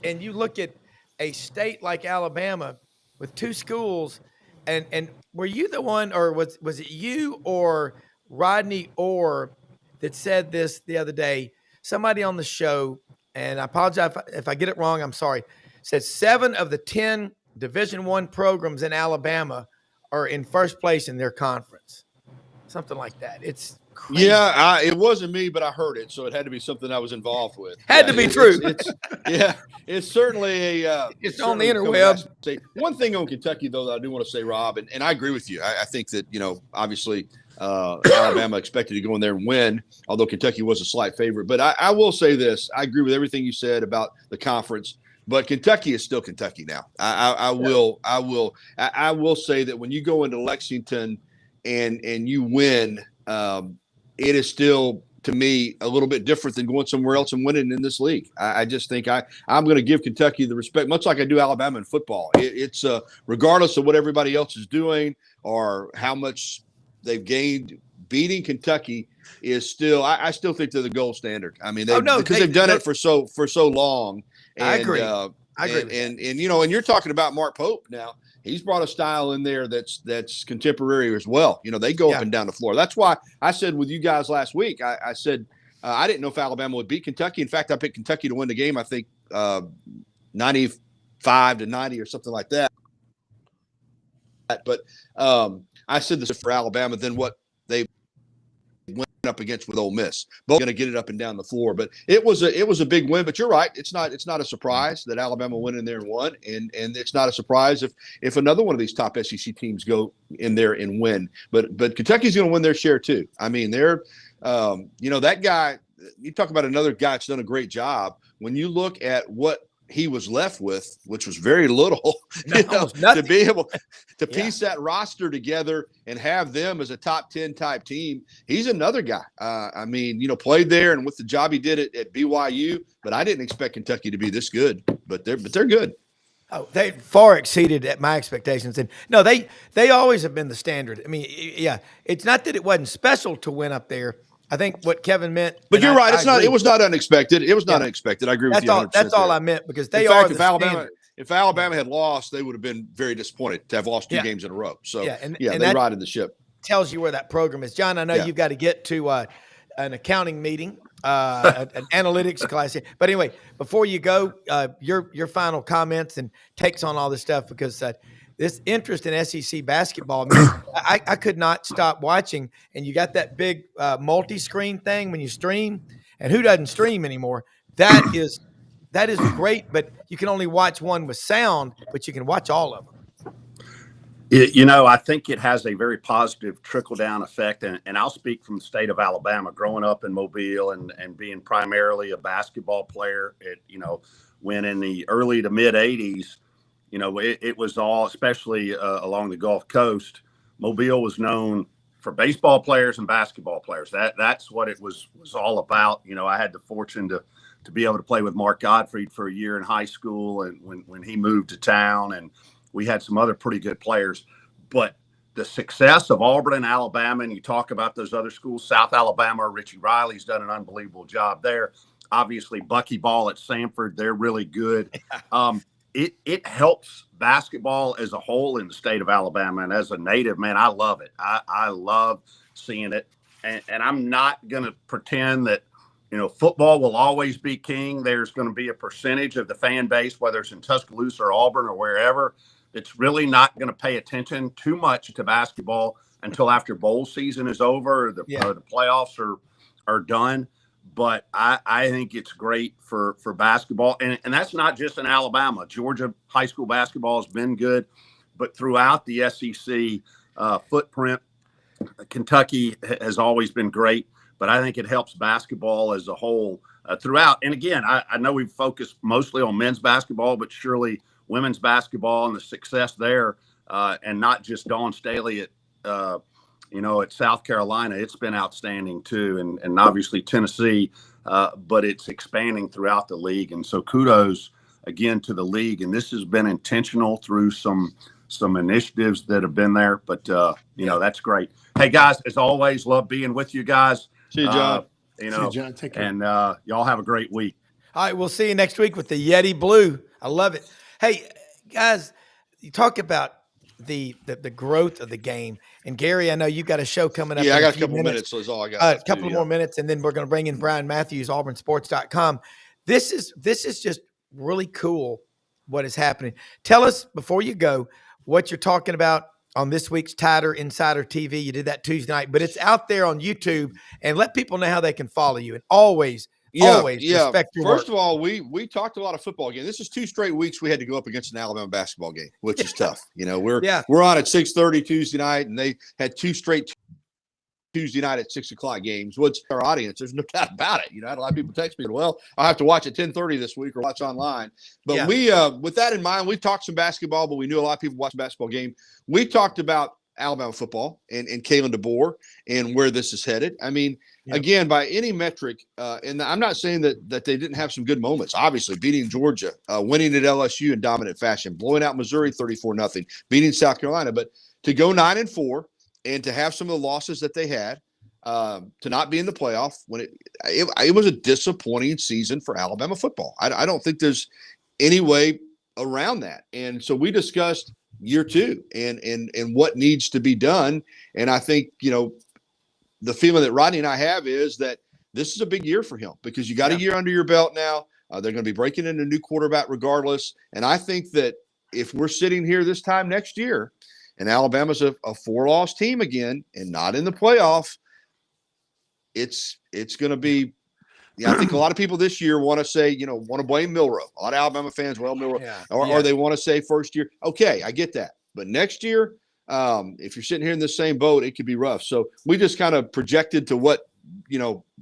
And you look at a state like Alabama with 2 schools, and were you the one, or was it you or Rodney Orr that said this the other day? Somebody on the show, and I apologize if I get it wrong, I'm sorry, said 7 of the 10 Division I programs in Alabama are in first place in their conference. Something like that. It's crazy. Yeah, it wasn't me, but I heard it, so it had to be something I was involved with. Had to be true. It's certainly it's on the interweb. One thing on Kentucky, though, that I do want to say, Rob, and I agree with you. I think that, you know, obviously Alabama expected to go in there and win, although Kentucky was a slight favorite. But I will say this. I agree with everything you said about the conference. But Kentucky is still Kentucky now. I will say that when you go into Lexington and you win, it is still, to me, a little bit different than going somewhere else and winning in this league. I just think I'm going to give Kentucky the respect, much like I do Alabama in football. It's regardless of what everybody else is doing or how much they've gained, beating Kentucky is still. I still think they're the gold standard. I mean, because they've done it for so long. And, I agree. I agree. And you know, and you're talking about Mark Pope now. He's brought a style in there that's contemporary as well. You know, they go up and down the floor. That's why I said with you guys last week, I said I didn't know if Alabama would beat Kentucky. In fact, I picked Kentucky to win the game. I think 95-90 or something like that. But I said this for Alabama than what they went up against with Ole Miss. Both going to get it up and down the floor, but it was a big win. But you're right; it's not a surprise that Alabama went in there and won, and it's not a surprise if another one of these top SEC teams go in there and win. But Kentucky's going to win their share too. I mean, they're you know, that guy. You talk about another guy that's done a great job. When you look at what he was left with, which was very little, to be able to piece that roster together and have them as a top 10 type team. He's another guy. I mean, you know, played there and with the job he did at BYU, but I didn't expect Kentucky to be this good, but they're good. Oh, they far exceeded at my expectations. And no, they always have been the standard. I mean, yeah, it's not that it wasn't special to win up there. I think what Kevin meant. But you're right. It was not unexpected. It was not unexpected. I agree with you 100%. That's all I meant, because they are the standard. if Alabama had lost, they would have been very disappointed to have lost 2 games in a row. So and they righted the ship. Tells you where that program is. John, I know you've got to get to an accounting meeting, an analytics class. But anyway, before you go, your final comments and takes on all this stuff, because this interest in SEC basketball, man, I could not stop watching. And you got that big multi-screen thing when you stream, and who doesn't stream anymore? That is great, but you can only watch one with sound, but you can watch all of them. I think it has a very positive trickle-down effect, and I'll speak from the state of Alabama, growing up in Mobile and being primarily a basketball player. When in the early to mid-'80s, it was all, especially along the Gulf Coast, Mobile was known for baseball players and basketball players. That's what it was all about. I had the fortune to be able to play with Mark Gottfried for a year in high school, and when he moved to town, and we had some other pretty good players. But the success of Auburn and Alabama, and you talk about those other schools, South Alabama, Richie Riley's done an unbelievable job there. Obviously, Buckyball at Samford, they're really good. It helps basketball as a whole in the state of Alabama. And as a native, man, I love it. I love seeing it. And I'm not going to pretend that, football will always be king. There's going to be a percentage of the fan base, whether it's in Tuscaloosa or Auburn or wherever, it's really not going to pay attention too much to basketball until after bowl season is over, or the playoffs are done. But I think it's great for basketball. And that's not just in Alabama. Georgia high school basketball has been good, but throughout the SEC footprint, Kentucky has always been great. But I think it helps basketball as a whole throughout. And again, I know we've focused mostly on men's basketball, but surely women's basketball and the success there, and not just Dawn Staley at South Carolina, it's been outstanding too, and obviously Tennessee, but it's expanding throughout the league. And so kudos again to the league, and this has been intentional through some initiatives that have been there. But that's great. Hey guys, as always, love being with you guys. See you, John. See you, John. Take care. And y'all have a great week. All right, we'll see you next week with the Yeti Blue. I love it. Hey, guys, you talk about the growth of the game. And Gary, I know you've got a show coming up. Yeah, I got a couple of minutes, so that's all I got. A couple more minutes, and then we're going to bring in Bryan Matthews, auburnsports.com. This is just really cool what is happening. Tell us, before you go, what you're talking about on this week's Tider Insider TV. You did that Tuesday night, but it's out there on YouTube, and let people know how they can follow you. And always respect your First work. of all, we talked a lot of football again. This is 2 straight weeks we had to go up against an Alabama basketball game, which is tough. We're on at 6:30 Tuesday night, and they had 2 straight Tuesday night at 6:00 games. What's our audience? There's no doubt about it. I had a lot of people text me, well, I'll have to watch at 10:30 this week or watch online. But we, with that in mind, we talked some basketball, but we knew a lot of people watch the basketball game. We talked about Alabama football and Kalen DeBoer and where this is headed. I mean, again, by any metric, and I'm not saying that they didn't have some good moments. Obviously, beating Georgia, winning at LSU in dominant fashion, blowing out Missouri 34-0, beating South Carolina. But to go 9-4 and to have some of the losses that they had, to not be in the playoff, when it was a disappointing season for Alabama football. I don't think there's any way around that. And so we discussed year 2 and what needs to be done. And I think, the feeling that Rodney and I have is that this is a big year for him because you got a year under your belt now. They're going to be breaking in a new quarterback regardless. And I think that if we're sitting here this time next year and Alabama's a 4-loss team again and not in the playoff, it's going to be, I think a lot of people this year want to say, want to blame Milroe. A lot of Alabama fans, Milroe, or they want to say first year. Okay, I get that. But next year, if you're sitting here in the same boat, it could be rough. So we just kind of projected to what,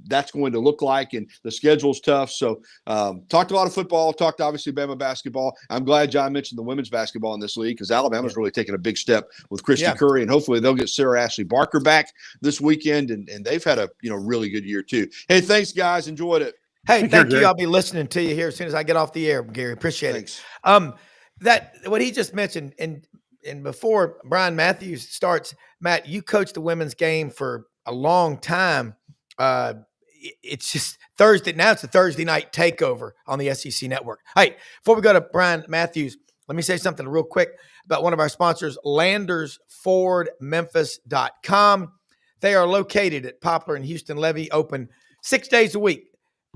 that's going to look like, and the schedule's tough. So talked a lot of football, talked obviously Bama basketball. I'm glad John mentioned the women's basketball in this league because Alabama's really taking a big step with Christy Curry, and hopefully they'll get Sarah Ashley Barker back this weekend, and they've had a really good year too. Hey, thanks guys, enjoyed it. Hey, thank you. I'll be listening to you here as soon as I get off the air, Gary. Appreciate it. That what he just mentioned, and before Bryan Matthews starts, Matt, you coached the women's game for a long time. it's just Thursday. Now it's a Thursday night takeover on the SEC network. Hey, before we go to Bryan Matthews, let me say something real quick about one of our sponsors, LandersFordMemphis.com. They are located at Poplar and Houston Levy, open 6 days a week,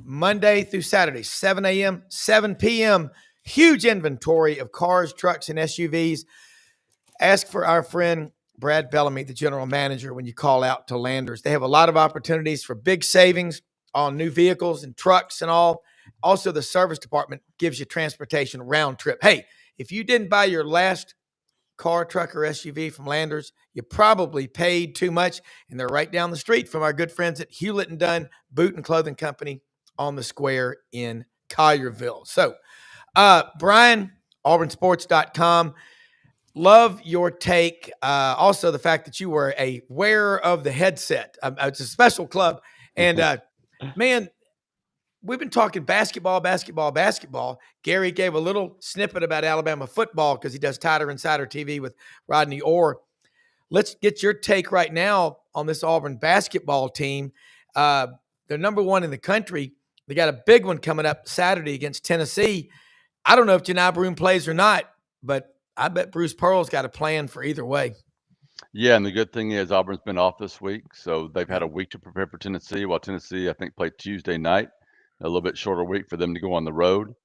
Monday through Saturday, 7 a.m., 7 p.m. Huge inventory of cars, trucks, and SUVs. Ask for our friend Brad Bellamy, the general manager, when you call out to Landers. They have a lot of opportunities for big savings on new vehicles and trucks and all. Also, the service department gives you transportation round trip. Hey, if you didn't buy your last car, truck, or SUV from Landers, you probably paid too much, and they're right down the street from our good friends at Hewlett and Dunn Boot and Clothing Company on the square in Collierville. So, Bryan, auburnsports.com. Love your take. Also, the fact that you were a wearer of the headset. It's a special club. And, man, we've been talking basketball. Gary gave a little snippet about Alabama football because he does Tighter Insider TV with Rodney Orr. Let's get your take right now on this Auburn basketball team. They're number one in the country. They got a big one coming up Saturday against Tennessee. I don't know if Janai Broome plays or not, but I bet Bruce Pearl's got a plan for either way. Yeah, and the good thing is Auburn's been off this week, so they've had a week to prepare for Tennessee, while Tennessee, I think, played Tuesday night, a little bit shorter week for them to go on the road.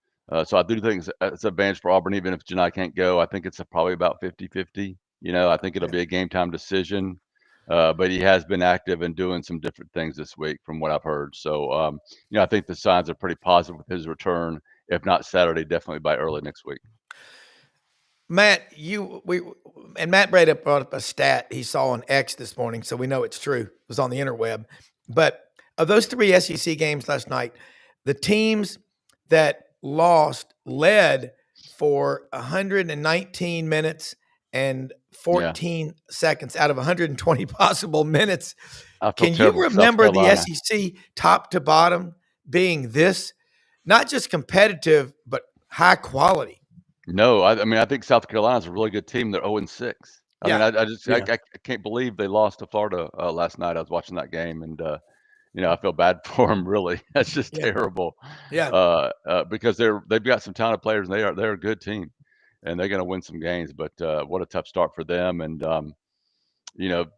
So I do think it's an advantage for Auburn, even if Janai can't go. I think it's probably about 50-50. I think it'll be a game-time decision, but he has been active and doing some different things this week from what I've heard. So, I think the signs are pretty positive with his return, if not Saturday, definitely by early next week. Matt, Matt brought up a stat he saw on X this morning, so we know it's true. It was on the interweb. But of those 3 SEC games last night, the teams that lost led for 119 minutes and 14 seconds out of 120 possible minutes. Can you remember the SEC top to bottom being this, not just competitive, but high quality? No, I think South Carolina's a really good team. They're 0-6. I can't believe they lost to Florida last night. I was watching that game, and I feel bad for them. Really, that's just terrible. Yeah. Because they've got some talented players, and they're a good team, and they're going to win some games. But what a tough start for them. And the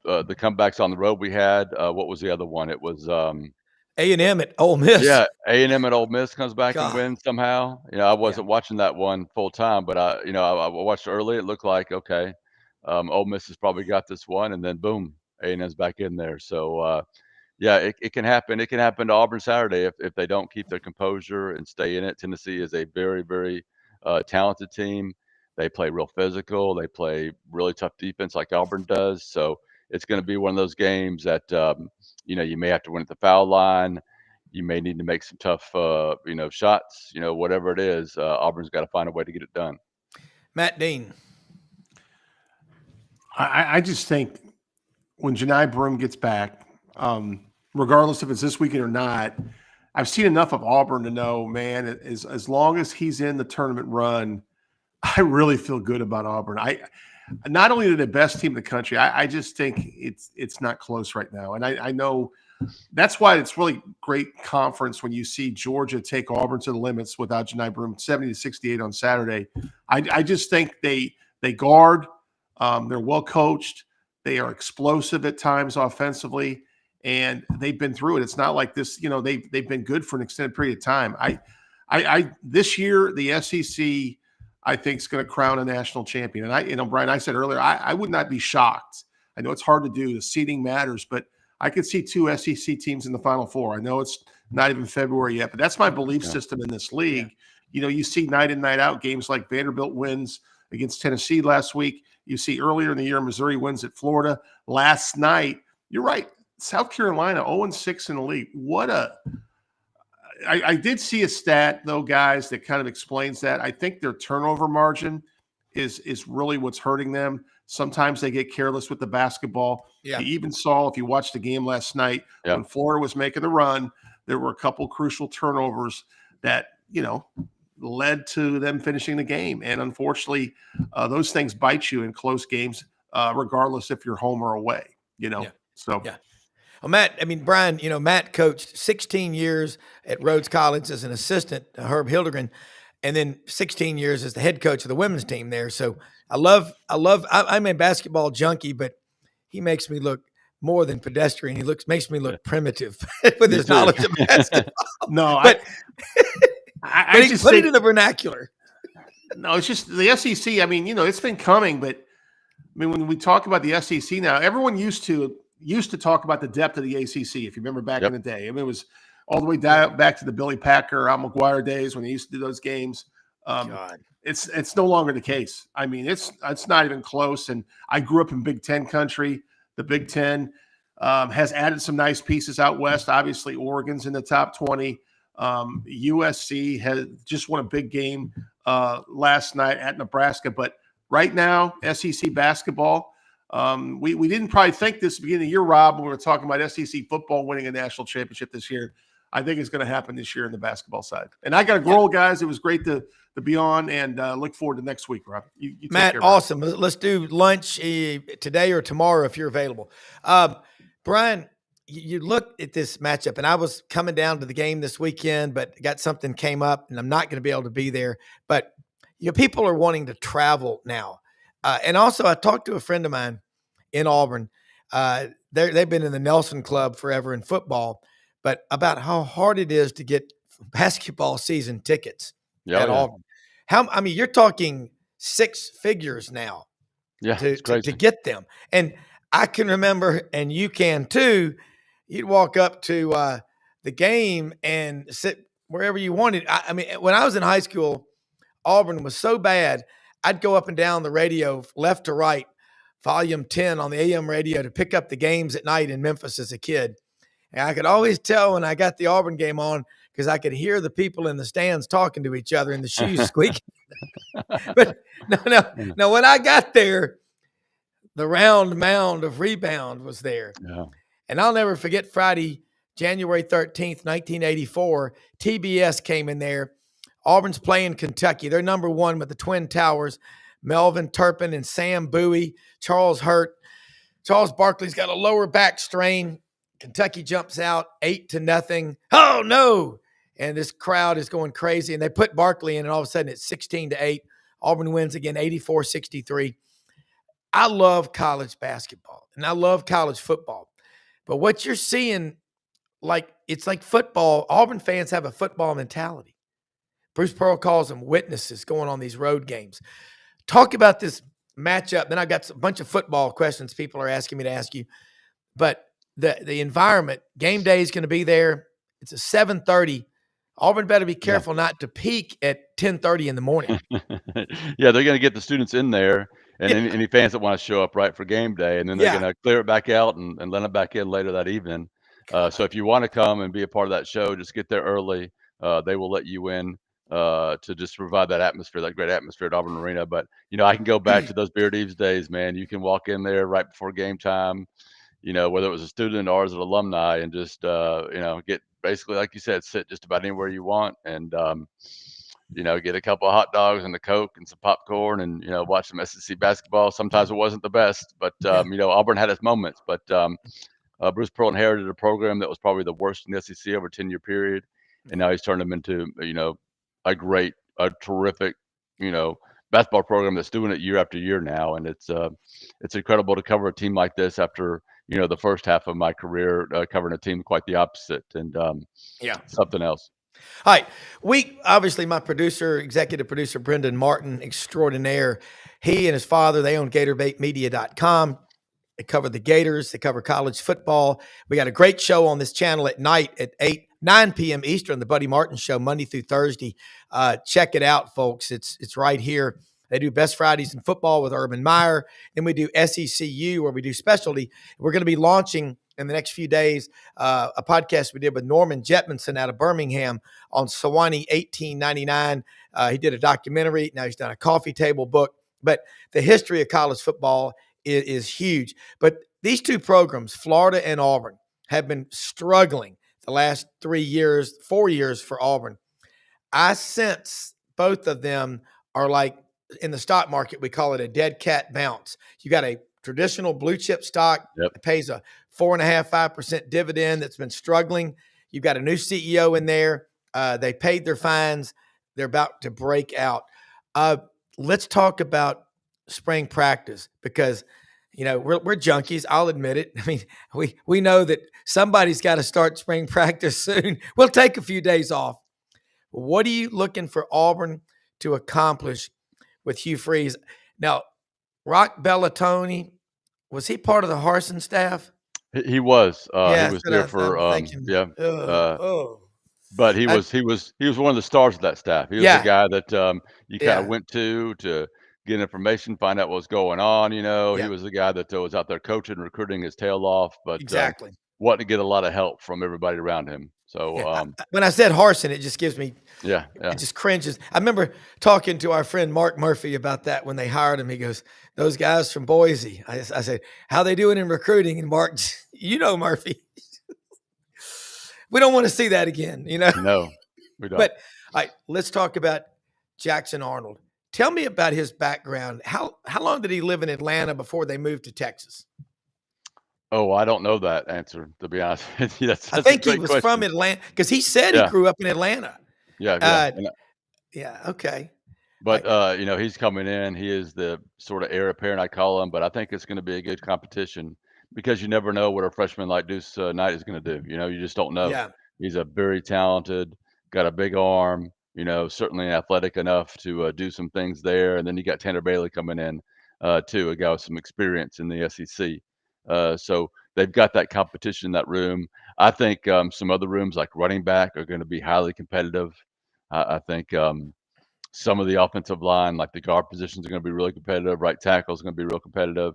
comebacks on the road we had. What was the other one? It was A&M at Ole Miss. Yeah, A&M at Ole Miss comes back and wins somehow. I wasn't watching that one full time, but I watched early. It looked like, okay, Ole Miss has probably got this one, and then boom, A&M's back in there. So, it can happen. It can happen to Auburn Saturday if they don't keep their composure and stay in it. Tennessee is a very, very talented team. They play real physical. They play really tough defense like Auburn does. So it's going to be one of those games that you may have to win at the foul line. You may need to make some tough, shots. Whatever it is, Auburn's got to find a way to get it done. Matt Dean. I just think when Janai Broome gets back, regardless if it's this weekend or not, I've seen enough of Auburn to know, man, as long as he's in the tournament run, I really feel good about Auburn. Not only are they the best team in the country, I just think it's not close right now. And I know that's why it's really great conference when you see Georgia take Auburn to the limits without Janai Broome, 70-68 on Saturday. I just think they guard. They're well coached. They are explosive at times offensively, and they've been through it. It's not like this, they've been good for an extended period of time. I this year, the SEC, I think, is going to crown a national champion. And Bryan, I said earlier, I would not be shocked. I know it's hard to do. The seeding matters, but I could see 2 SEC teams in the Final Four. I know it's not even February yet, but that's my belief system in this league. Yeah. You see night in, night out games like Vanderbilt wins against Tennessee last week. You see earlier in the year, Missouri wins at Florida. Last night, you're right, South Carolina 0-6 in the league. I did see a stat, though, guys, that kind of explains that. I think their turnover margin is really what's hurting them. Sometimes they get careless with the basketball. Yeah. You even saw, if you watched the game last night, when Florida was making the run, there were a couple crucial turnovers that, led to them finishing the game. And unfortunately, those things bite you in close games, regardless if you're home or away, So. Yeah. Well, Matt, I mean, Bryan, Matt coached 16 years at Rhodes College as an assistant to Herb Hildegren, and then 16 years as the head coach of the women's team there. So I'm a basketball junkie, but he makes me look more than pedestrian. Makes me look primitive with Me his too. knowledge of basketball. No, But I just put it think, in the vernacular. no, it's just the SEC. I mean, it's been coming, but I mean, when we talk about the SEC now, everyone used to talk about the depth of the ACC. If you remember back in the day, I mean, it was all the way down back to the Billy Packer, Al McGuire days when they used to do those games. God. It's no longer the case. I mean, it's not even close. And I grew up in Big Ten country. The Big Ten has added some nice pieces out west. Obviously, Oregon's in the top 20. USC has just won a big game last night at Nebraska. But right now, SEC basketball, we didn't probably think this beginning of the year, Rob, when we were talking about SEC football winning a national championship this year. I think it's going to happen this year in the basketball side. And I got to roll, guys. It was great to be on, and look forward to next week, Rob. You Matt, care, awesome. Let's do lunch today or tomorrow if you're available. Bryan, you look at this matchup, and I was coming down to the game this weekend, but got something came up, and I'm not going to be able to be there. But people are wanting to travel now. And also, I talked to a friend of mine in Auburn. They've been in the Nelson Club forever in football, but about how hard it is to get basketball season tickets at Auburn. You're talking six figures now to get them. And I can remember, and you can too, you'd walk up to the game and sit wherever you wanted. I mean, when I was in high school, Auburn was so bad, I'd go up and down the radio left to right, volume 10 on the AM radio to pick up the games at night in Memphis as a kid. And I could always tell when I got the Auburn game on because I could hear the people in the stands talking to each other and the shoes squeaking. But no, when I got there, the round mound of rebound was there. Yeah. And I'll never forget Friday, January 13th, 1984, TBS came in there. Auburn's playing Kentucky. They're number one with the Twin Towers, Melvin Turpin and Sam Bowie. Charles hurt. Charles Barkley's got a lower back strain. Kentucky jumps out 8-0. Oh, no. And this crowd is going crazy. And they put Barkley in, and all of a sudden it's 16-8. Auburn wins again, 84-63. I love college basketball, and I love college football. But what you're seeing, it's like football. Auburn fans have a football mentality. Bruce Pearl calls them witnesses going on these road games. Talk about this matchup. Then I've got a bunch of football questions people are asking me to ask you. But the environment, game day is going to be there. It's a 7:30. Auburn better be careful not to peak at 10:30 in the morning. Yeah, they're going to get the students in there and any fans that want to show up right for game day, and then they're going to clear it back out and let them back in later that evening. So if you want to come and be a part of that show, just get there early. They will let you in to just provide that atmosphere, that great atmosphere at Auburn Arena. But, I can go back to those Beard Eves days, man. You can walk in there right before game time, whether it was a student or as an alumni, and just, get basically, like you said, sit just about anywhere you want and, get a couple of hot dogs and a Coke and some popcorn and, watch some SEC basketball. Sometimes it wasn't the best, but, Auburn had its moments. But Bruce Pearl inherited a program that was probably the worst in the SEC over a 10-year period. And now he's turned them into, a terrific, basketball program that's doing it year after year now. And it's incredible to cover a team like this after, the first half of my career covering a team quite the opposite and something else. All right. Obviously, my executive producer, Brendan Martin, extraordinaire. He and his father, they own GatorBaitMedia.com. They cover the Gators. They cover college football. We got a great show on this channel at night at 9 p.m. Eastern, the Buddy Martin Show, Monday through Thursday. Check it out, folks. It's right here. They do Best Fridays in Football with Urban Meyer. Then we do SECU, where we do specialty. We're going to be launching in the next few days a podcast we did with Norman Jetmanson out of Birmingham on Sewanee 1899. He did a documentary. Now he's done a coffee table book. But the history of college football is huge. But these two programs, Florida and Auburn, have been struggling the last 4 years for Auburn. I sense both of them are like, in the stock market, we call it a dead cat bounce. You got a traditional blue chip stock. Yep. It pays a 4.5%, 5% dividend that's been struggling. You've got a new CEO in there. They paid their fines. They're about to break out. Let's talk about spring practice because, we're junkies. I'll admit it. I mean, we know that somebody's got to start spring practice soon. We'll take a few days off. What are you looking for Auburn to accomplish with Hugh Freeze? Now, Rock Bellatoni, was he part of the Harsin staff? He was. He Yeah, was that's there what for I'm thinking. yeah. Oh. But he I- was one of the stars of that staff. He was the Yeah, guy that you kind of yeah, went to get information, find out what was going on. He yeah, was the guy that was out there coaching, recruiting his tail off, but exactly. wanted to get a lot of help from everybody around him. Yeah. So When I said Harsin, it just gives me, yeah, it just cringes. I remember talking to our friend Mark Murphy about that when they hired him. He goes, "Those guys from Boise." I said, "How they doing in recruiting?" And Mark, Murphy, we don't want to see that again, no, we don't. But all right, let's talk about Jackson Arnold. Tell me about his background. How long did he live in Atlanta before they moved to Texas? Oh, I don't know that answer, to be honest with you. That's I a think he great was from question. Atlanta because he said he Yeah, grew up in Atlanta. yeah, yeah. Uh, And yeah. Okay. All But, right. he's coming in. He is the sort of heir apparent, I call him, but I think it's gonna be a good competition because you never know what a freshman like Deuce, Knight is gonna do. You just don't know. Yeah. He's a very talented, got a big arm, certainly athletic enough to, do some things there, and then you got Tanner Bailey coming in, too, a guy with some experience in the SEC. So they've got that competition in that room. I think, some other rooms, like running back, are gonna be highly competitive. I think, some of the offensive line, like the guard positions, are going to be really competitive. Right tackle is going to be real competitive,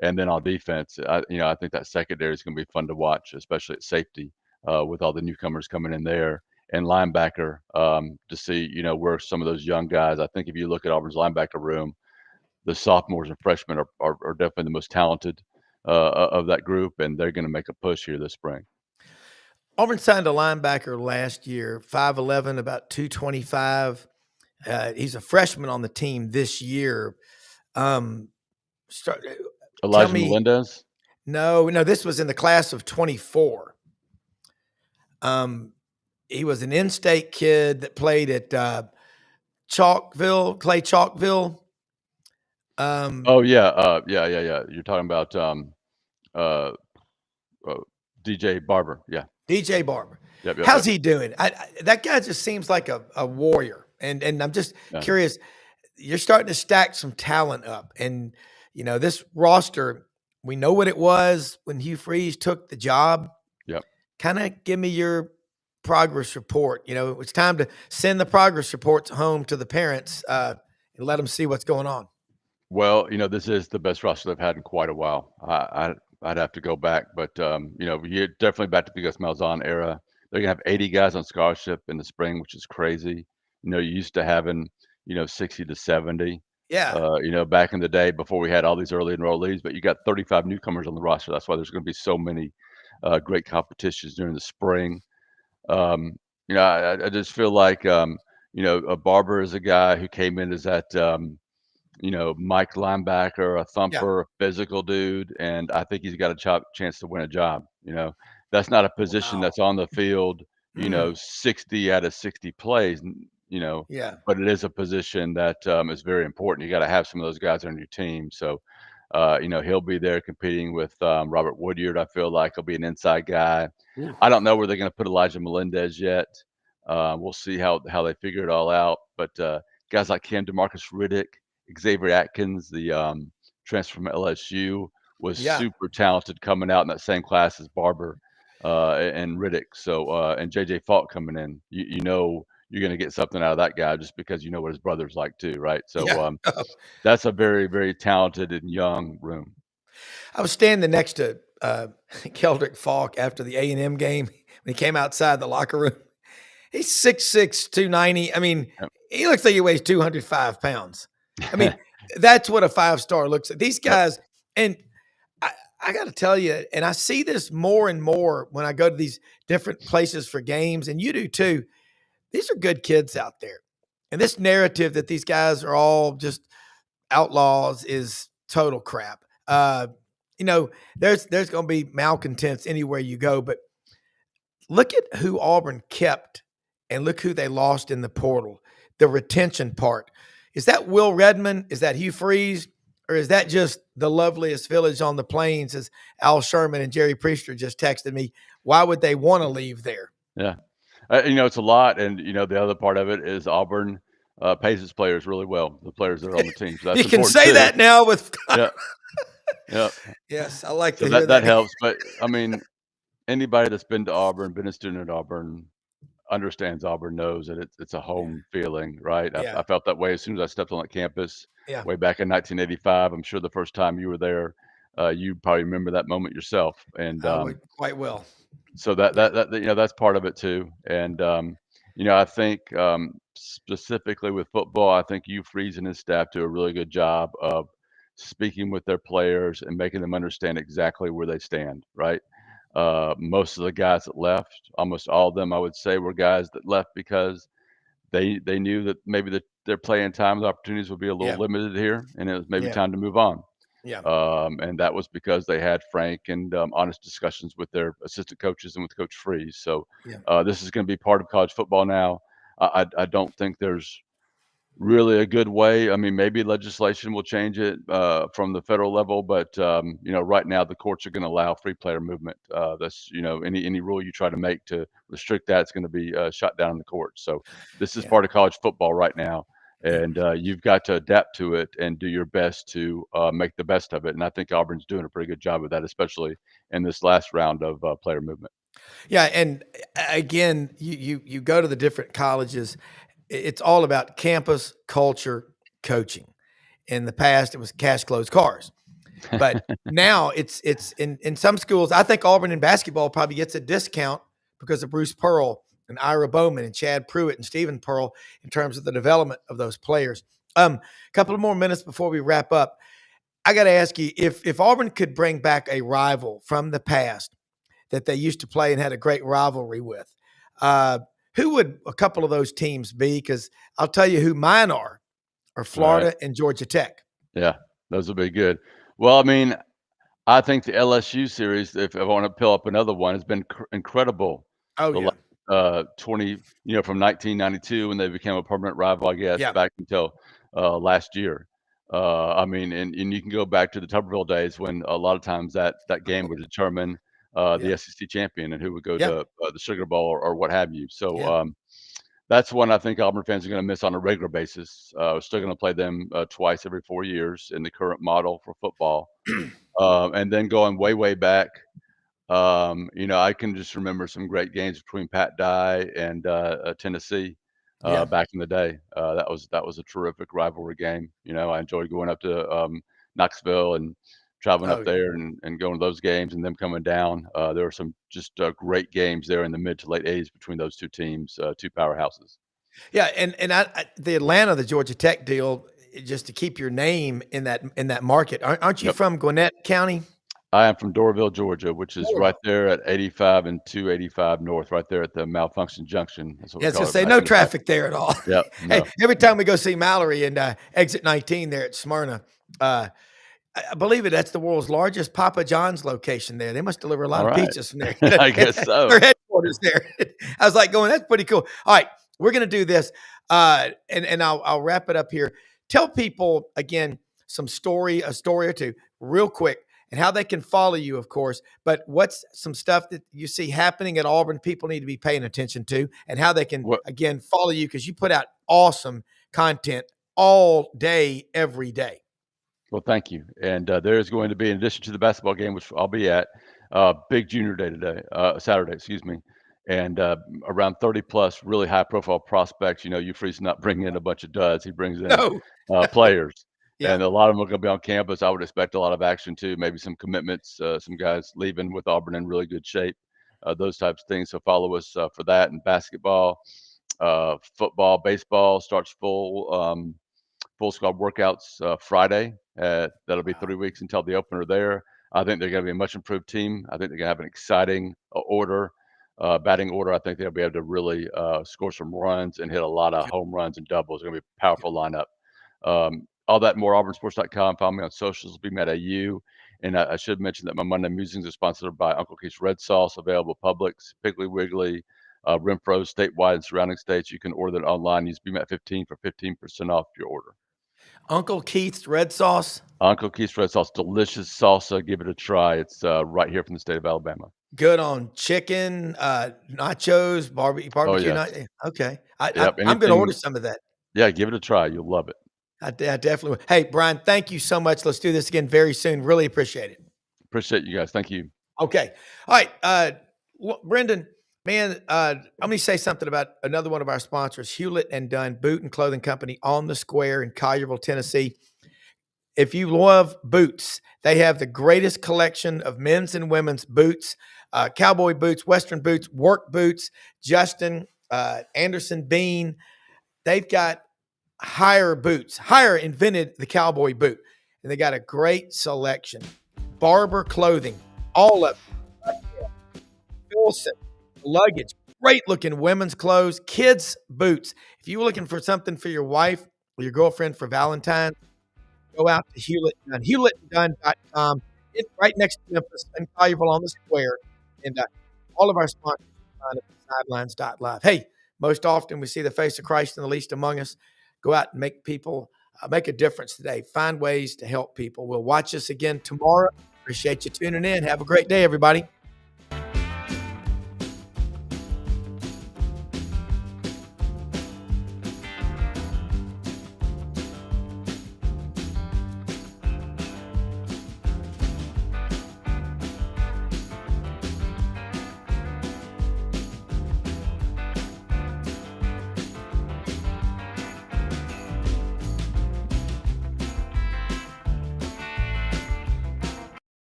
and then on defense, I think that secondary is going to be fun to watch, especially at safety with all the newcomers coming in there, and linebacker to see where some of those young guys. I think if you look at Auburn's linebacker room, the sophomores and freshmen are definitely the most talented of that group, and they're going to make a push here this spring. Auburn signed a linebacker last year, 5'11", about 225. He's a freshman on the team this year. Tell Elijah me, Melendez. no, this was in the class of 24. He was an in-state kid that played at Clay Chalkville. Oh yeah, yeah. You're talking about uh, DJ Barber. Yeah. DJ Barber. Yep. How's he doing? That guy just seems like a warrior. And I'm just Yeah. curious, you're starting to stack some talent up. And, this roster, we know what it was when Hugh Freeze took the job. Yep. Kind of give me your progress report. It's time to send the progress reports home to the parents and let them see what's going on. Well, this is the best roster they've had in quite a while. I'd have to go back, but you're definitely back to the Gus Malzahn era. They're gonna have 80 guys on scholarship in the spring, which is crazy. You used to having 60 to 70. Yeah. Back in the day before we had all these early enrollees, but you got 35 newcomers on the roster. That's why there's going to be so many great competitions during the spring. I just feel like a Barber is a guy who came in as that Mike linebacker, a Yeah. thumper, a physical dude, and I think he's got a chance to win a job. That's not a position Wow. that's on the field. 60 out of 60 plays. Yeah. But it is a position that is very important. You got to have some of those guys on your team. So, he'll be there competing with Robert Woodyard. I feel like he'll be an inside guy. Ooh. I don't know where they're going to put Elijah Melendez yet. We'll see how they figure it all out. But guys like him, DeMarcus Riddick, Xavier Atkins, the transfer from LSU, was super talented coming out in that same class as Barber and Riddick. So and JJ Falk coming in, you're going to get something out of that guy just because you know what his brother's like too, right? So that's a very, very talented and young room. I was standing next to Keldrick Falk after the A&M game when he came outside the locker room. He's 6'6", 290. I mean, he looks like he weighs 205 pounds. I mean, that's what a five-star looks like. These guys, and I got to tell you, and I see this more and more when I go to these different places for games, and you do too. These are good kids out there. And this narrative that these guys are all just outlaws is total crap. You know, there's going to be malcontents anywhere you go, but look at who Auburn kept and look who they lost in the portal. The retention part. Is that Will Redmond? Is that Hugh Freeze? Or is that just the loveliest village on the plains, as Al Sherman and Jerry Priester just texted me? Why would they want to leave there? Yeah. It's a lot. And, the other part of it is Auburn pays its players really well, the players that are on the team. So You that's can important say too. that now with Yeah. Yeah. yes, I like So to hear that that. helps. But I mean, anybody that's been to Auburn, been a student at Auburn, understands Auburn, knows that it's a home feeling, right? Yeah. I felt that way as soon as I stepped on that campus Yeah. way back in 1985. I'm sure the first time you were there, you probably remember that moment yourself. And I would quite well. so that's part of it too. And I think specifically with football, I think you Freeze and his staff do a really good job of speaking with their players and making them understand exactly where they stand, right? Most of the guys that left, almost all of them, I would say, were guys that left because they knew that maybe their playing time, the opportunities would be a Yeah. little limited here, and it was maybe Yeah. time to move on. Yeah. And that was because they had frank and honest discussions with their assistant coaches and with Coach Freeze. So Yeah. this is going to be part of college football now. I don't think there's really a good way. I mean, maybe legislation will change it from the federal level, but right now the courts are going to allow free player movement. That's any rule you try to make to restrict that, it's going to be shot down in the courts. So this is Yeah. part of college football right now, Yeah. and you've got to adapt to it and do your best to make the best of it. And I think Auburn's doing a pretty good job of that, especially in this last round of player movement. Yeah, and again, you go to the different colleges. It's all about campus culture, coaching. In the past, it was cash closed cars, but now it's in some schools. I think Auburn in basketball probably gets a discount because of Bruce Pearl and Ira Bowman and Chad Pruitt and Stephen Pearl in terms of the development of those players. A couple of more minutes before we wrap up. I got to ask you if Auburn could bring back a rival from the past that they used to play and had a great rivalry with. Who would a couple of those teams be? Because I'll tell you who mine are Florida and Georgia Tech. Yeah, those will be good. Well, I mean, I think the LSU series, if I want to pull up another one, has been incredible. Oh, The yeah. 20, from 1992 when they became a permanent rival, I guess, Yeah. back until last year. I mean, and you can go back to the Tuberville days when a lot of times that game would determine the Yeah. SEC champion and who would go Yeah. to the Sugar Bowl or what have you. So Yeah. that's one I think Auburn fans are going to miss on a regular basis. We're still going to play them twice every 4 years in the current model for football. And then going way, way back, I can just remember some great games between Pat Dye and Tennessee Yeah. back in the day. That was a terrific rivalry game. I enjoyed going up to Knoxville and traveling Oh, up there and going to those games and them coming down. There were some just great games there in the mid to late 80s between those two teams, two powerhouses. Yeah, and the Atlanta, the Georgia Tech deal, just to keep your name in that market. Aren't you Yep. from Gwinnett County? I am from Doraville, Georgia, which is Doraville. right there at 85 and 285 North, right there at the Malfunction Junction. That's what Yeah, we call just it say back no in the day. traffic there at all. Yep, Hey, no. every time we go see Mallory and exit 19 there at Smyrna, I believe it. That's the world's largest Papa John's location there. They must deliver a lot All of right. pizzas from there. I guess so. Their headquarters there. I was like going, that's pretty cool. All right, we're gonna do this, and I'll wrap it up here. Tell people again a story or two, real quick, and how they can follow you, of course. But what's some stuff that you see happening at Auburn people need to be paying attention to, and how they can again follow you because you put out awesome content all day, every day. Well, thank you. And there is going to be, in addition to the basketball game, which I'll be at, big junior day today, Saturday, excuse me, and around 30 plus really high profile prospects. Freeze not bringing in a bunch of duds. He brings in players. Yeah. And a lot of them are going to be on campus. I would expect a lot of action too, maybe some commitments, some guys leaving with Auburn in really good shape, those types of things. So follow us for that. And basketball, football, baseball starts full squad workouts Friday. That'll be 3 weeks until the opener there. I think they're going to be a much improved team. I think they're going to have an exciting batting order. I think they'll be able to really score some runs and hit a lot of home runs and doubles. It's going to be a powerful lineup. All that and more, auburnsports.com. Follow me on socials, BMattAU. And I should mention that my Monday musings are sponsored by Uncle Keith's Red Sauce, available Publix, Piggly Wiggly, Renfro, statewide and surrounding states. You can order that online. Use BMAT15 for 15% off your order. Uncle Keith's Red Sauce. Uncle Keith's Red Sauce, delicious salsa. Give it a try. It's right here from the state of Alabama. Good on chicken, nachos, barbecue. Yes. Okay. Yep, I'm going to order some of that. Yeah, give it a try. You'll love it. I definitely will. Hey, Bryan, thank you so much. Let's do this again very soon. Really appreciate it. Appreciate you guys. Thank you. Okay. All right. Brendan, man, I'm going to say something about another one of our sponsors, Hewlett and Dunn Boot and Clothing Company on the Square in Collierville, Tennessee. If you love boots, they have the greatest collection of men's and women's boots, cowboy boots, Western boots, work boots, Justin, Anderson Bean. They've got Hire boots. Hire invented the cowboy boot, and they got a great selection. Barber clothing, all of it. Wilson, luggage, great looking women's clothes, kids' boots. If you're looking for something for your wife or your girlfriend for Valentine's, go out to Hewlett and Dunn. HewlettandDunn.com. It's right next to Memphis and Collierville on the Square. And all of our sponsors are at Sidelines.live. Hey, most often we see the face of Christ in the least among us. Go out and make people make a difference today. Find ways to help people. We'll watch us again tomorrow. Appreciate you tuning in. Have a great day, everybody.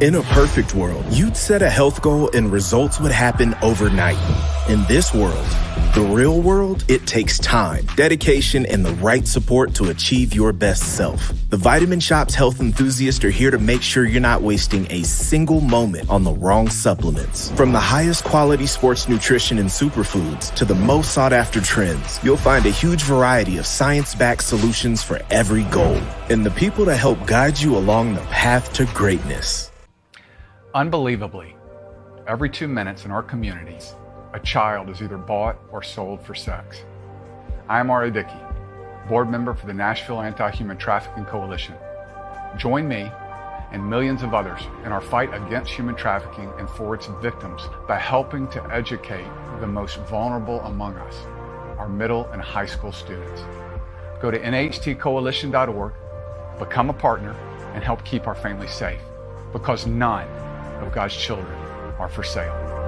In a perfect world, you'd set a health goal and results would happen overnight. In this world, the real world, it takes time, dedication, and the right support to achieve your best self. The Vitamin Shopp's health enthusiasts are here to make sure you're not wasting a single moment on the wrong supplements. From the highest quality sports nutrition and superfoods to the most sought after trends, you'll find a huge variety of science-backed solutions for every goal. And the people to help guide you along the path to greatness. Unbelievably, every 2 minutes in our communities, a child is either bought or sold for sex. I am Ari Dickey, board member for the Nashville Anti-Human Trafficking Coalition. Join me and millions of others in our fight against human trafficking and for its victims by helping to educate the most vulnerable among us, our middle and high school students. Go to nhtcoalition.org, become a partner, and help keep our families safe, because none of God's children are for sale.